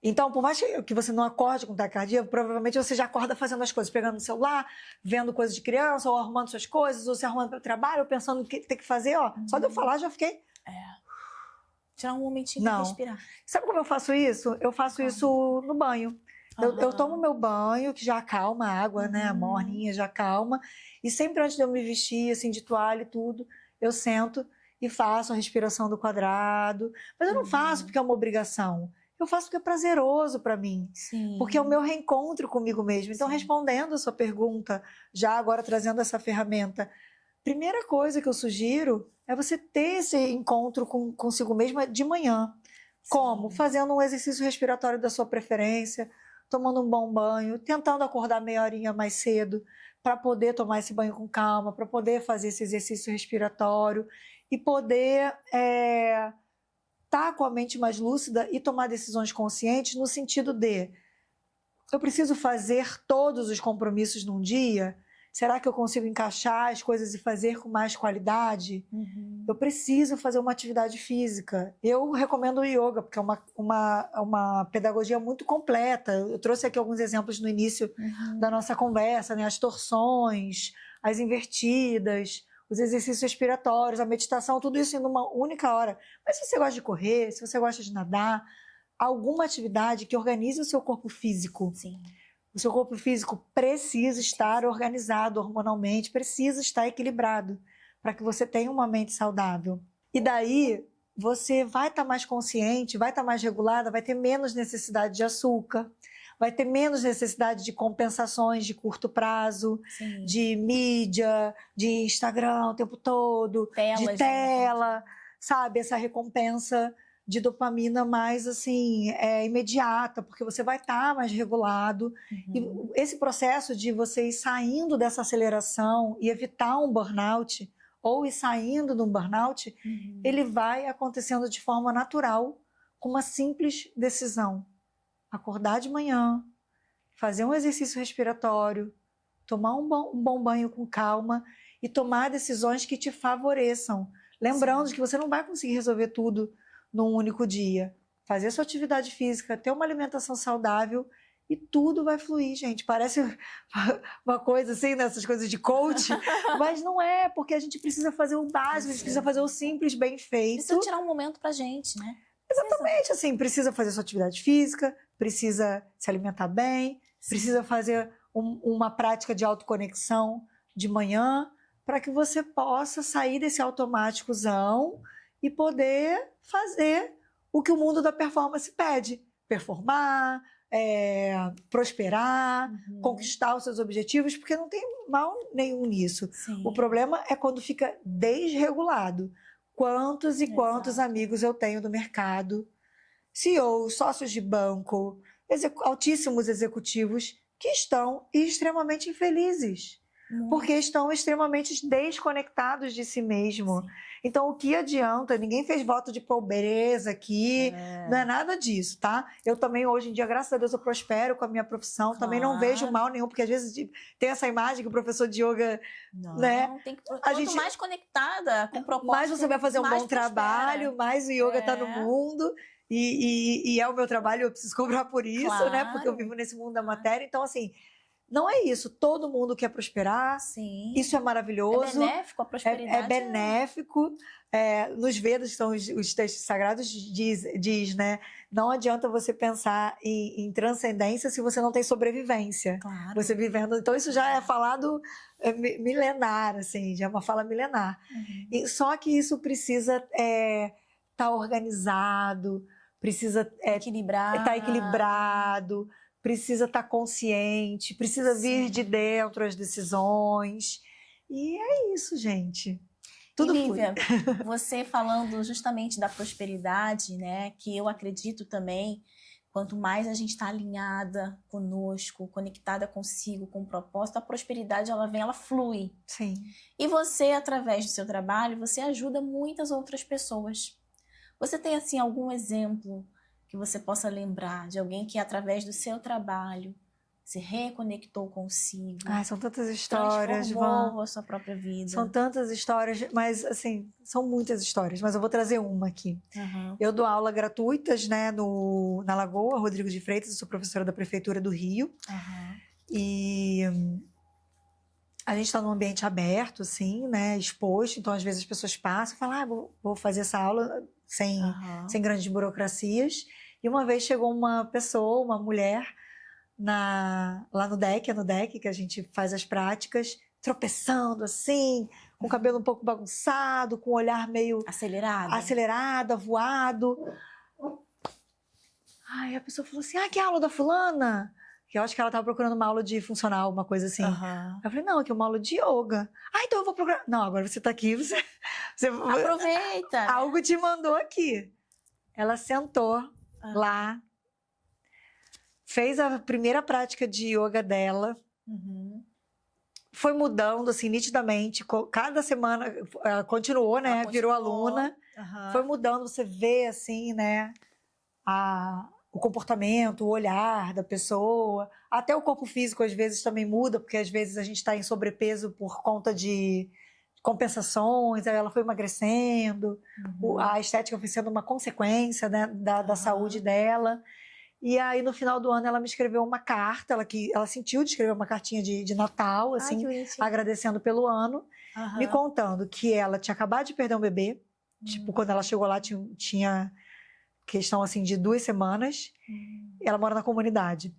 Então, por mais que você não acorde com taquicardia, provavelmente você já acorda fazendo as coisas, pegando no celular, vendo coisas de criança, ou arrumando suas coisas, ou se arrumando para o trabalho, ou pensando no que tem que fazer. Ó. Só de eu falar, já fiquei... Tirar um momentinho para respirar. Sabe como eu faço isso? Eu faço isso no banho. Eu tomo meu banho, que já acalma a água, né? A morninha já acalma. E sempre antes de eu me vestir, assim, de toalha e tudo, eu sento e faço a respiração do quadrado. Mas eu não faço porque é uma obrigação. Eu faço porque é prazeroso para mim. Sim. Porque é o meu reencontro comigo mesmo. Então, respondendo a sua pergunta, já agora trazendo essa ferramenta, primeira coisa que eu sugiro é você ter esse encontro consigo mesma de manhã. Sim. Como? Fazendo um exercício respiratório da sua preferência, tomando um bom banho, tentando acordar meia horinha mais cedo para poder tomar esse banho com calma, para poder fazer esse exercício respiratório e poder estar com a mente mais lúcida e tomar decisões conscientes no sentido de eu preciso fazer todos os compromissos num dia? Será que eu consigo encaixar as coisas e fazer com mais qualidade? Eu preciso fazer uma atividade física. Eu recomendo o yoga, porque é uma pedagogia muito completa. Eu trouxe aqui alguns exemplos no início da nossa conversa, né? As torções, as invertidas, os exercícios respiratórios, a meditação, tudo isso em uma única hora. Mas se você gosta de correr, se você gosta de nadar, alguma atividade que organize o seu corpo físico. Sim. O seu corpo físico precisa estar organizado hormonalmente, precisa estar equilibrado para que você tenha uma mente saudável. E daí você vai estar mais consciente, vai estar mais regulada, vai ter menos necessidade de açúcar, vai ter menos necessidade de compensações de curto prazo, Sim. de mídia, de Instagram o tempo todo, de tela, sabe? Essa recompensa de dopamina mais, assim, imediata, porque você vai estar mais regulado. E esse processo de você ir saindo dessa aceleração e evitar um burnout, ou ir saindo de um burnout, ele vai acontecendo de forma natural, com uma simples decisão. Acordar de manhã, fazer um exercício respiratório, tomar um bom banho com calma e tomar decisões que te favoreçam. Lembrando que você não vai conseguir resolver tudo num único dia. Fazer sua atividade física, ter uma alimentação saudável e tudo vai fluir, gente. Parece uma coisa assim, nessas coisas de coach, mas não é, porque a gente precisa fazer o básico, a gente precisa fazer o simples bem feito. Precisa tirar um momento pra gente, né? Exatamente, assim, precisa fazer sua atividade física, precisa se alimentar bem, precisa fazer uma prática de autoconexão de manhã, para que você possa sair desse automáticozão e poder fazer o que o mundo da performance pede. Performar, prosperar, conquistar os seus objetivos, porque não tem mal nenhum nisso. Sim. O problema é quando fica desregulado. Quantos e quantos amigos eu tenho do mercado, CEOs, sócios de banco, altíssimos executivos que estão extremamente infelizes. Porque estão extremamente desconectados de si mesmo. Sim. Então, o que adianta? Ninguém fez voto de pobreza aqui, não é nada disso, tá? Eu também, hoje em dia, graças a Deus, eu prospero com a minha profissão, também não vejo mal nenhum, porque às vezes tem essa imagem que o professor de yoga, né? Tem que, quanto mais conectada com o propósito, mais você vai fazer um bom trabalho, mais o yoga tá no mundo. E é o meu trabalho, eu preciso cobrar por isso, né? Porque eu vivo nesse mundo da matéria. Então, assim, não é isso. Todo mundo quer prosperar. Sim. Isso é maravilhoso. É benéfico, a prosperidade. É benéfico. Nos Vedas, que são os textos sagrados, diz, né? Não adianta você pensar em transcendência se você não tem sobrevivência. Claro. Você vivendo. Então, isso já é falado milenar, assim, já é uma fala milenar. Só que isso precisa estar organizado, precisa estar equilibrado, precisa estar consciente, precisa vir de dentro as decisões. E é isso, gente. Tudo Lívia, você falando justamente da prosperidade, né? Que eu acredito também, quanto mais a gente está alinhada conosco, conectada consigo, com o propósito, a prosperidade ela vem, ela flui. Sim. E você, através do seu trabalho, você ajuda muitas outras pessoas. Você tem, assim, algum exemplo que você possa lembrar de alguém que, através do seu trabalho, se reconectou consigo? São tantas histórias, transformou a sua própria vida. São tantas histórias, mas, assim, são muitas histórias. Mas eu vou trazer uma aqui. Eu dou aula gratuitas, né, na Lagoa, Rodrigo de Freitas. Eu sou professora da Prefeitura do Rio. E a gente está num ambiente aberto, assim, né, exposto. Então, às vezes, as pessoas passam e falam, vou fazer essa aula sem grandes burocracias. E uma vez chegou uma pessoa, uma mulher, lá no deck, que a gente faz as práticas, tropeçando assim, com o cabelo um pouco bagunçado, com o olhar meio acelerado, avoado. Aí a pessoa falou assim, que aula da fulana? Que eu acho que ela estava procurando uma aula de funcional, uma coisa assim. Eu falei, não, aqui é uma aula de yoga. Então eu vou procurar. Não, agora você está aqui, você aproveita. Algo te mandou aqui. Ela sentou lá, fez a primeira prática de yoga dela, foi mudando, assim, nitidamente. Cada semana continuou, né? Virou aluna. Foi mudando, você vê, assim, né? O comportamento, o olhar da pessoa. Até o corpo físico, às vezes, também muda, porque às vezes a gente está em sobrepeso por conta de compensações, aí ela foi emagrecendo. A estética foi sendo uma consequência, né, da saúde dela. E aí, no final do ano, ela me escreveu uma carta, ela sentiu de escrever uma cartinha de Natal, assim, agradecendo pelo ano, me contando que ela tinha acabado de perder um bebê, tipo, quando ela chegou lá tinha questão, assim, de 2 semanas, ela mora na comunidade,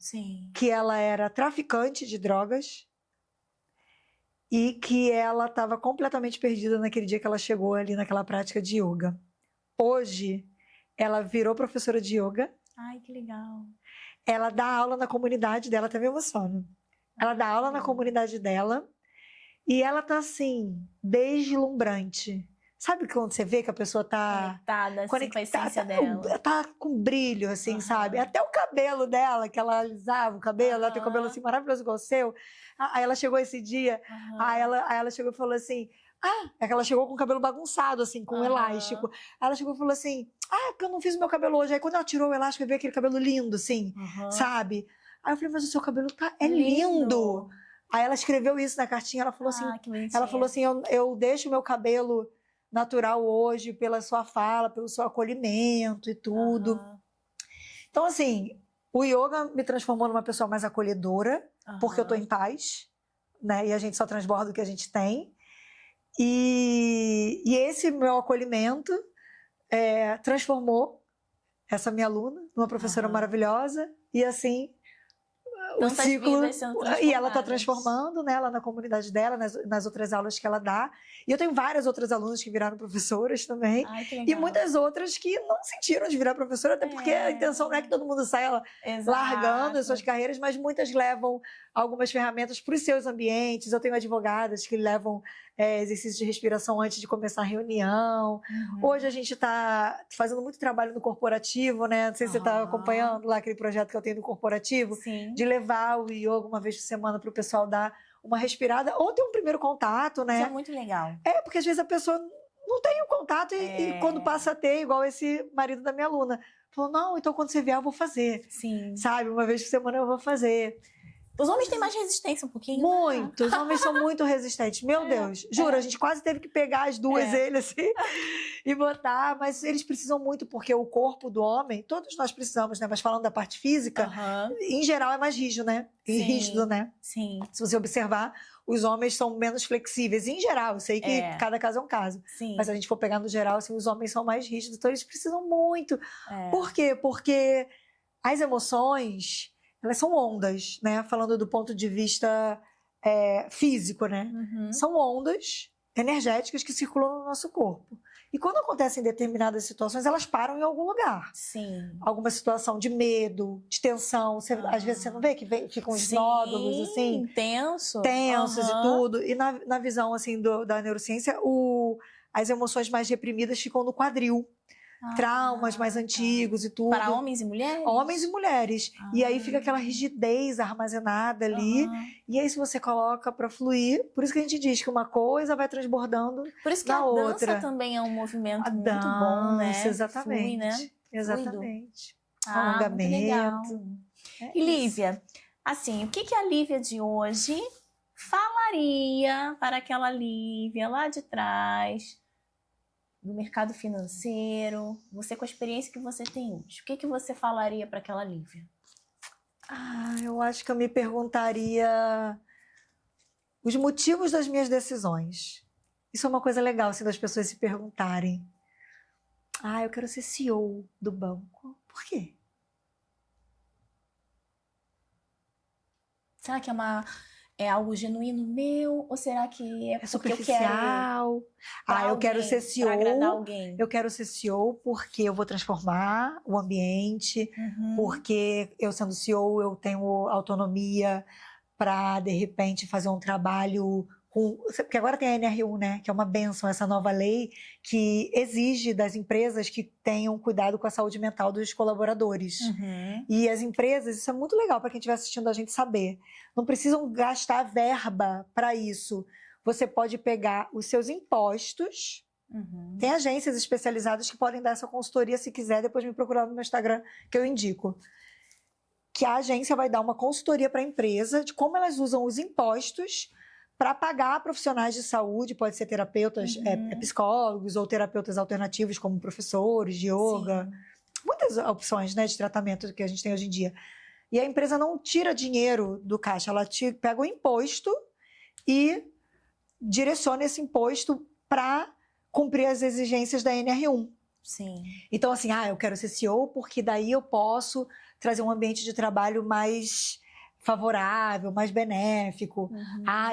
que ela era traficante de drogas e que ela estava completamente perdida naquele dia que ela chegou ali naquela prática de yoga. Hoje, ela virou professora de yoga. Ai, que legal. Ela dá aula na comunidade dela, até me emociono. Ela dá aula na comunidade dela e ela tá, assim, deslumbrante. Sabe quando você vê que a pessoa tá conectada assim, com a essência dela? Tá com brilho, assim, sabe? Até o cabelo dela, que ela alisava o cabelo, ela tem o cabelo assim maravilhoso igual o seu. Aí ela chegou esse dia, aí ela chegou e falou assim, é que ela chegou com o cabelo bagunçado, assim, com um elástico. Aí ela chegou e falou assim, porque eu não fiz o meu cabelo hoje. Aí quando ela tirou o elástico, eu vi aquele cabelo lindo, assim, sabe? Aí eu falei, mas o seu cabelo é lindo. Aí ela escreveu isso na cartinha, ela falou assim, eu deixo o meu cabelo natural hoje pela sua fala, pelo seu acolhimento e tudo. Então, assim, o yoga me transformou numa pessoa mais acolhedora, porque eu tô em paz, né? E a gente só transborda o que a gente tem. E esse meu acolhimento transformou essa minha aluna numa professora maravilhosa. E assim, o ciclo... E ela está transformando, né, lá na comunidade dela, nas outras aulas que ela dá. E eu tenho várias outras alunas que viraram professoras também. E muitas outras que não sentiram de virar professora, até porque a intenção não é que todo mundo saia largando as suas carreiras, mas muitas levam algumas ferramentas para os seus ambientes. Eu tenho advogadas que levam exercício de respiração antes de começar a reunião. Hoje a gente está fazendo muito trabalho no corporativo, né? Não sei se você está acompanhando lá aquele projeto que eu tenho no corporativo, de levar o yoga uma vez por semana para o pessoal dar uma respirada ou ter um primeiro contato, né? Isso é muito legal. Porque às vezes a pessoa não tem o contato e quando passa a ter, igual esse marido da minha aluna, falou, não, então quando você vier eu vou fazer. Sabe? Uma vez por semana eu vou fazer. Os homens têm mais resistência um pouquinho? Muito. Os homens são muito resistentes. Meu Deus. Juro, a gente quase teve que pegar as duas, ele assim, e botar, mas eles precisam muito, porque o corpo do homem, todos nós precisamos, né? Mas falando da parte física, em geral é mais rígido, né? E rígido, né? Sim. Se você observar, os homens são menos flexíveis. Em geral, eu sei que cada caso é um caso. Sim. Mas se a gente for pegar no geral, assim, os homens são mais rígidos, então eles precisam muito. Por quê? Porque as emoções, elas são ondas, né? Falando do ponto de vista físico, né? São ondas energéticas que circulam no nosso corpo. E quando acontecem determinadas situações, elas param em algum lugar. Sim. Alguma situação de medo, de tensão. Às vezes você não vê que ficam os nódulos, assim. Tensos E tudo. E na visão, assim, da neurociência, as emoções mais reprimidas ficam no quadril. Traumas mais antigos e tudo. Para homens e mulheres? Homens e mulheres. E aí fica aquela rigidez armazenada ali. E aí se você coloca para fluir, por isso que a gente diz que uma coisa vai transbordando por isso que na a outra. dança também é um movimento muito bom, né? Exatamente. Flui, né? Exatamente. Alongamento. E Lívia, assim, o que a Lívia de hoje falaria para aquela Lívia lá de trás, do mercado financeiro, você com a experiência que você tem hoje, o que você falaria para aquela Lívia? Eu acho que eu me perguntaria os motivos das minhas decisões. Isso é uma coisa legal, assim, das pessoas se perguntarem. Eu quero ser CEO do banco. Por quê? Será que é algo genuíno meu? Ou será que é porque superficial? Eu quero ser CEO. Para agradar alguém. Eu quero ser CEO porque eu vou transformar o ambiente, porque eu sendo CEO eu tenho autonomia para, de repente, fazer um trabalho porque agora tem a NR1, né? Que é uma bênção, essa nova lei que exige das empresas que tenham cuidado com a saúde mental dos colaboradores. E as empresas, isso é muito legal para quem estiver assistindo a gente saber, não precisam gastar verba para isso. Você pode pegar os seus impostos, tem agências especializadas que podem dar essa consultoria se quiser, depois me procurar no meu Instagram que eu indico. Que a agência vai dar uma consultoria para a empresa de como elas usam os impostos para pagar profissionais de saúde, pode ser terapeutas, psicólogos ou terapeutas alternativos como professores de yoga. Muitas opções, né, de tratamento que a gente tem hoje em dia. E a empresa não tira dinheiro do caixa, ela pega o imposto e direciona esse imposto para cumprir as exigências da NR1. Sim. Então, assim, eu quero ser CEO porque daí eu posso trazer um ambiente de trabalho mais favorável, mais benéfico.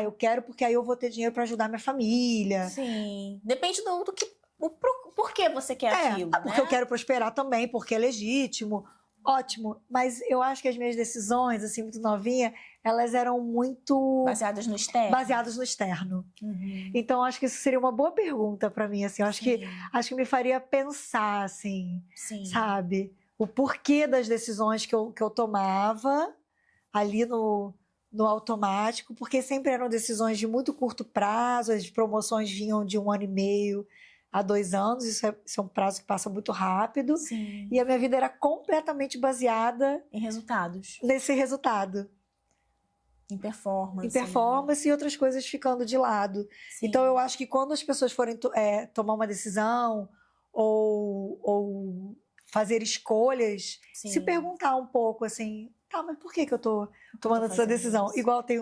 Eu quero porque aí eu vou ter dinheiro para ajudar minha família. Sim. Depende do que... Por que você quer aquilo, porque eu quero prosperar também, porque é legítimo. Ótimo. Mas eu acho que as minhas decisões, assim, muito novinha, elas eram muito... Baseadas no externo? Baseadas no externo. Então, acho que isso seria uma boa pergunta para mim, assim. Eu acho que me faria pensar, assim, sabe? O porquê das decisões que eu tomava ali no automático, porque sempre eram decisões de muito curto prazo, as promoções vinham de 1 ano e meio a 2 anos, isso é um prazo que passa muito rápido. E a minha vida era completamente baseada em resultados. Nesse resultado. Em performance. Em performance, né? E outras coisas ficando de lado. Então, eu acho que quando as pessoas forem tomar uma decisão ou fazer escolhas, se perguntar um pouco assim, mas por que eu tô tomando essa decisão? Isso. Igual tem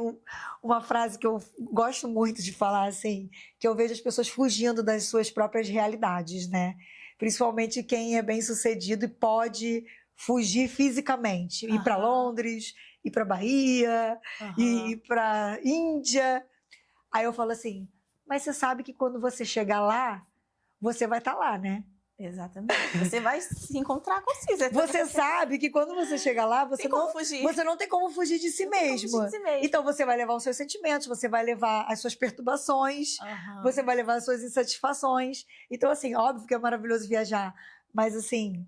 uma frase que eu gosto muito de falar, assim, que eu vejo as pessoas fugindo das suas próprias realidades, né? Principalmente quem é bem-sucedido e pode fugir fisicamente. Ir para Londres, ir para Bahia, ir para Índia. Aí eu falo assim, mas você sabe que quando você chegar lá, você vai estar lá, né? Exatamente. Você vai se encontrar consigo. Você sabe que quando você chega lá, você não tem como fugir de si mesmo. Então você vai levar os seus sentimentos, você vai levar as suas perturbações, você vai levar as suas insatisfações. Então, assim, óbvio que é maravilhoso viajar, mas assim,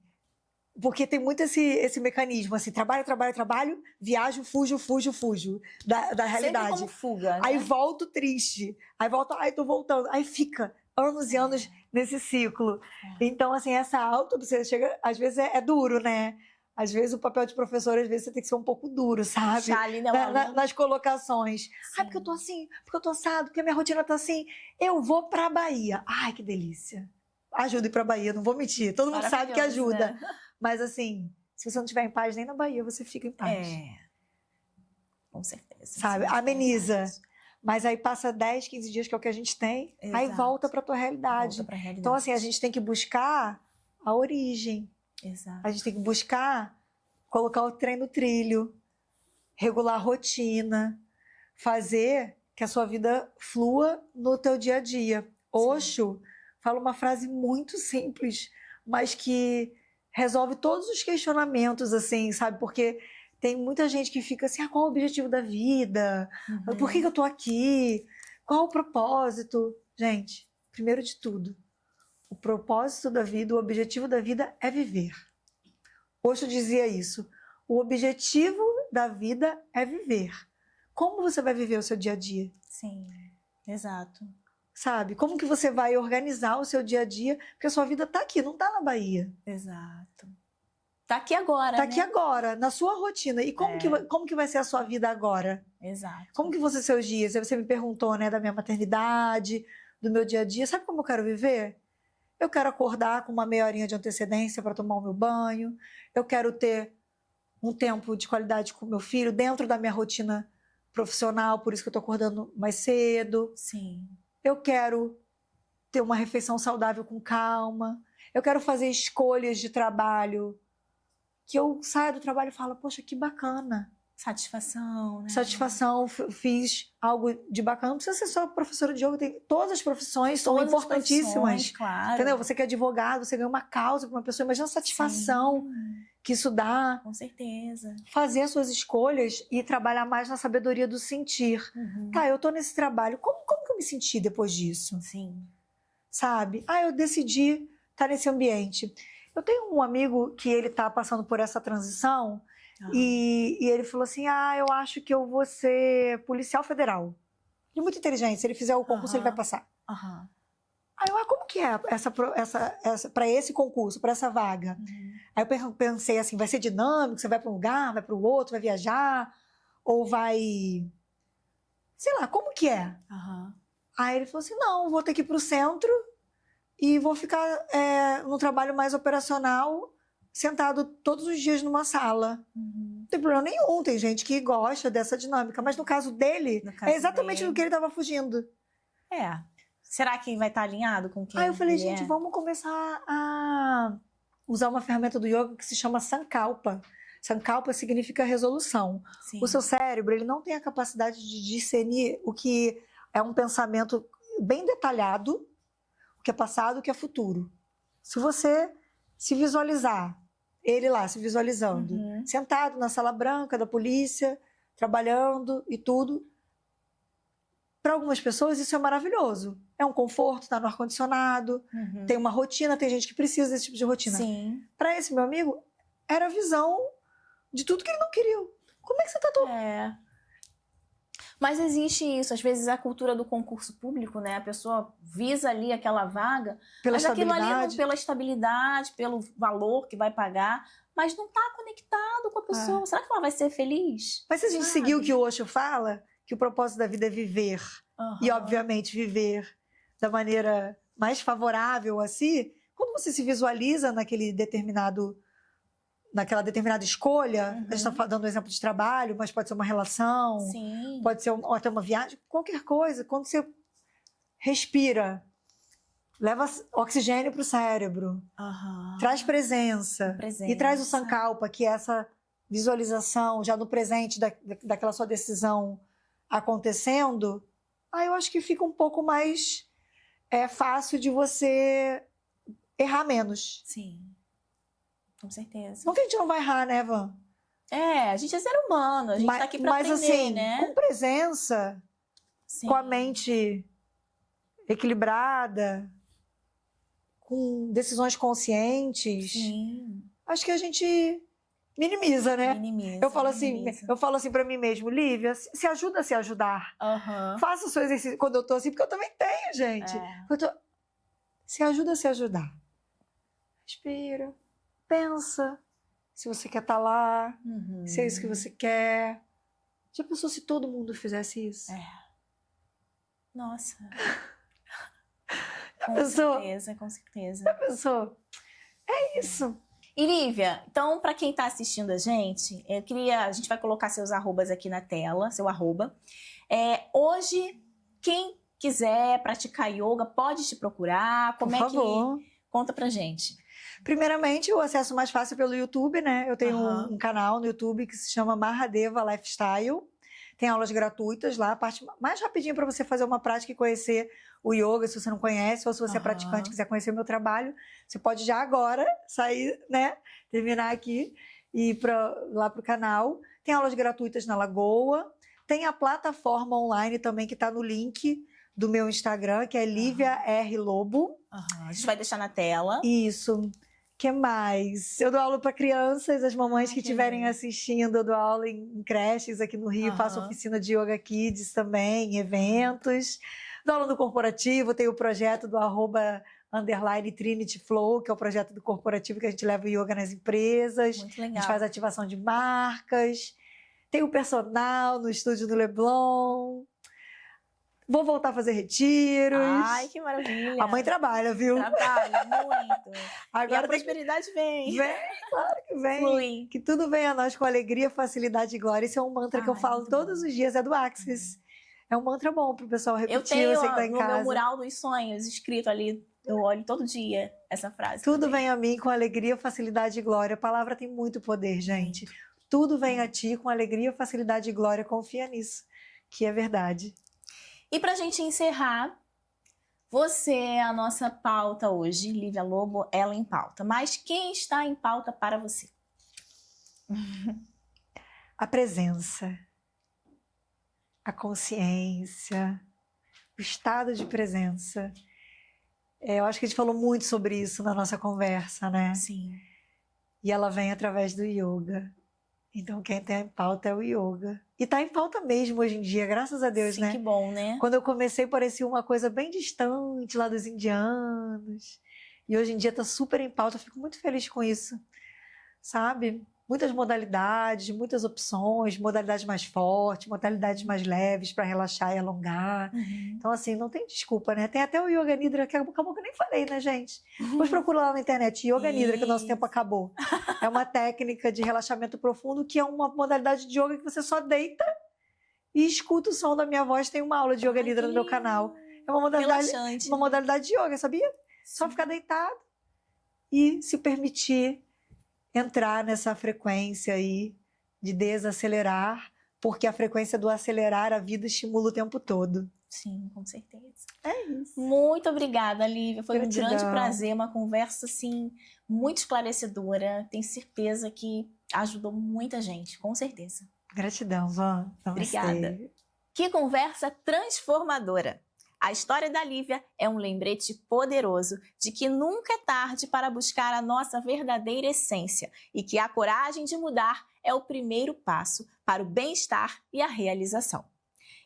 porque tem muito esse mecanismo, assim, trabalho, viajo, fujo da realidade. Sempre como fuga, né? Aí volto triste, aí volto, tô voltando, aí fica anos e anos nesse ciclo. Então, assim, essa auto-obsessão chega, às vezes é duro, né? Às vezes o papel de professor, às vezes você tem que ser um pouco duro, sabe? Ali, né, nas colocações. Porque eu tô assim, porque eu tô assado, porque a minha rotina tá assim. Eu vou pra Bahia. Ai, que delícia. ajuda ir pra Bahia, não vou mentir. Todo mundo sabe que Maravilhoso, ajuda. né? Mas assim, se você não estiver em paz nem na Bahia, você fica em paz. Com certeza. Sabe? Sim, de Ameniza. verdade. Mas aí passa 10, 15 dias, que é o que a gente tem, aí Exato. volta pra tua realidade. Volta pra realidade. Então, assim, a gente tem que buscar a origem. Exato. A gente tem que buscar colocar o trem no trilho, regular a rotina, fazer que a sua vida flua no teu dia a dia. Osho fala uma frase muito simples, mas que resolve todos os questionamentos, assim, sabe? Porque tem muita gente que fica assim, qual é o objetivo da vida? Por que eu tô aqui? Qual o propósito? Gente, primeiro de tudo, o propósito da vida, o objetivo da vida é viver. Osho dizia isso. O objetivo da vida é viver. Como você vai viver o seu dia a dia? Sim, exato. Sabe? Como que você vai organizar o seu dia a dia? Porque a sua vida tá aqui, não tá na Bahia. Exato. Tá aqui agora, Tá né? aqui agora, na sua rotina. E como que vai ser a sua vida agora? Exato. Como que vão ser seus dias? Você me perguntou, né, da minha maternidade, do meu dia a dia. Sabe como eu quero viver? Eu quero acordar com uma meia horinha de antecedência para tomar o meu banho. Eu quero ter um tempo de qualidade com meu filho dentro da minha rotina profissional, por isso que eu tô acordando mais cedo. Sim. Eu quero ter uma refeição saudável com calma. Eu quero fazer escolhas de trabalho que eu saia do trabalho e falo, poxa, que bacana. Satisfação, né? Satisfação, fiz algo de bacana. Não precisa ser só professora de yoga, todas as profissões são Todas as importantíssimas. profissões, claro. Entendeu? Você que é advogado, você ganha uma causa para uma pessoa, imagina a satisfação Sim, que isso dá. com certeza. Fazer as suas escolhas e trabalhar mais na sabedoria do sentir. Tá, eu tô nesse trabalho, como que eu me senti depois disso? Sim. Sabe? Eu decidi estar nesse ambiente. Eu tenho um amigo que ele tá passando por essa transição e ele falou assim, eu acho que eu vou ser policial federal. Ele é muito inteligente, se ele fizer o concurso, ele vai passar. Aí eu, como que é para esse concurso, para essa vaga? Aí eu pensei assim, vai ser dinâmico, você vai para um lugar, vai para o outro, vai viajar, ou vai... Sei lá, como que é? Aí ele falou assim, não, vou ter que ir para o centro e vou ficar num trabalho mais operacional, sentado todos os dias numa sala. Não tem problema nenhum, tem gente que gosta dessa dinâmica, mas no caso dele, é exatamente do que ele estava fugindo. Será que vai estar alinhado com quem Aí eu falei, ele gente, é? vamos começar a usar uma ferramenta do yoga que se chama Sankalpa. Sankalpa significa resolução. Sim. O seu cérebro, ele não tem a capacidade de discernir o que é um pensamento bem detalhado, o que é passado, o que é futuro. Se você se visualizar, ele lá se visualizando, sentado na sala branca da polícia, trabalhando e tudo, para algumas pessoas isso é maravilhoso. É um conforto, está no ar-condicionado, tem uma rotina, tem gente que precisa desse tipo de rotina. Sim. Para esse meu amigo, era a visão de tudo que ele não queria. Como é que você tá todo... Mas existe isso, às vezes a cultura do concurso público, né? A pessoa visa ali aquela vaga, Pela mas aquilo ali estabilidade. não, pela estabilidade, pelo valor que vai pagar, mas não está conectado com a pessoa. Será que ela vai ser feliz? Mas se a gente seguir o que o Osho fala, que o propósito da vida é viver, e obviamente viver da maneira mais favorável a si, quando você se visualiza naquela determinada escolha, a gente está dando um exemplo de trabalho, mas pode ser uma relação, pode ser até uma viagem, qualquer coisa, quando você respira, leva oxigênio para o cérebro, traz presença, e traz o Sankalpa, que é essa visualização já no presente daquela sua decisão acontecendo, eu acho que fica um pouco mais fácil de você errar menos. Sim, com certeza. Não que a gente não vai errar, né, Van? A gente é ser humano, a gente tá aqui pra aprender, assim, né? com presença, com a mente equilibrada, com decisões conscientes, acho que a gente minimiza, né? Eu falo assim pra mim mesmo, Lívia, se ajuda a se ajudar. Faça o seu exercício quando eu tô assim, porque eu também tenho, gente. Se ajuda a se ajudar. Respira, pensa se você quer estar lá, se é isso que você quer. Já pensou se todo mundo fizesse isso? Nossa. Com pensou? certeza, com certeza. Já pensou? É isso. E Lívia, então, para quem está assistindo a gente vai colocar seus arrobas aqui na tela, seu arroba. Hoje, quem quiser praticar yoga, pode te procurar? Por favor. Conta pra gente. Primeiramente, o acesso mais fácil é pelo YouTube, né? Eu tenho Aham. um canal no YouTube que se chama Mahadeva Lifestyle. Tem aulas gratuitas lá, a parte mais rapidinho para você fazer uma prática e conhecer o yoga, se você não conhece, ou se você é praticante e quiser conhecer o meu trabalho, você pode já agora sair, né? Terminar aqui e ir lá pro canal. Tem aulas gratuitas na Lagoa. Tem a plataforma online também que está no link do meu Instagram, que é Lívia R. Lobo. A gente vai deixar na tela. Isso. Que mais? Eu dou aula para crianças, as mamães que estiverem lindo. assistindo, eu dou aula em creches aqui no Rio, faço oficina de Yoga Kids também, em eventos. Dou aula no corporativo, tenho o projeto do @_Trinity Flow, que é o projeto do corporativo que a gente leva o yoga nas empresas. Muito A legal. gente faz ativação de marcas. Tenho personal no estúdio do Leblon. Vou voltar a fazer retiros. Ai, que maravilha. A mãe trabalha, viu? Trabalha muito. Agora e a prosperidade vem. Vem, claro que vem. Flui. Que tudo venha a nós com alegria, facilidade e glória. Esse é um mantra que eu falo muito todos bom. os dias, é do Axis. É um mantra bom pro pessoal repetir, Eu tenho você que tá em no casa. meu mural dos sonhos escrito ali, eu olho todo dia essa frase. Tudo também. vem a mim com alegria, facilidade e glória. A palavra tem muito poder, gente. Tudo vem a ti com alegria, facilidade e glória. Confia nisso, que é verdade. E pra gente encerrar, você é a nossa pauta hoje, Lívia Lobo, ela em pauta. Mas quem está em pauta para você? A presença, a consciência, o estado de presença. Eu acho que a gente falou muito sobre isso na nossa conversa, né? Sim. E ela vem através do yoga. Então, quem está em pauta é o yoga. E está em pauta mesmo hoje em dia, graças a Deus, Sim, né? que bom, né? Quando eu comecei, parecia uma coisa bem distante lá dos indianos. E hoje em dia está super em pauta. Eu fico muito feliz com isso, sabe? Muitas modalidades, muitas opções, modalidades mais fortes, modalidades mais leves para relaxar e alongar. Então, assim, não tem desculpa, né? Tem até o Yoga Nidra, que acabou que eu nem falei, né, gente? Depois procura lá na internet, Yoga Nidra, que o nosso tempo acabou. É uma técnica de relaxamento profundo, que é uma modalidade de yoga que você só deita e escuta o som da minha voz. Tem uma aula de Yoga Nidra no meu canal. É uma Relaxante. modalidade de yoga, sabia? Só ficar deitado e se permitir entrar nessa frequência aí de desacelerar, porque a frequência do acelerar a vida estimula o tempo todo. Sim, com certeza. É isso. Muito obrigada, Lívia. Foi Gratidão. um grande prazer, uma conversa, assim, muito esclarecedora. Tenho certeza que ajudou muita gente, com certeza. Gratidão, Van. Obrigada. Que conversa transformadora! A história da Lívia é um lembrete poderoso de que nunca é tarde para buscar a nossa verdadeira essência e que a coragem de mudar é o primeiro passo para o bem-estar e a realização.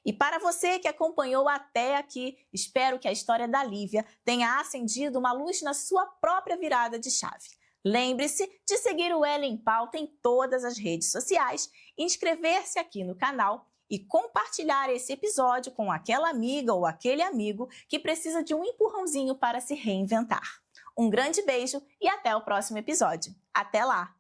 E para você que acompanhou até aqui, espero que a história da Lívia tenha acendido uma luz na sua própria virada de chave. Lembre-se de seguir o Ela em Pauta em todas as redes sociais, inscrever-se aqui no canal e compartilhar esse episódio com aquela amiga ou aquele amigo que precisa de um empurrãozinho para se reinventar. Um grande beijo e até o próximo episódio. Até lá!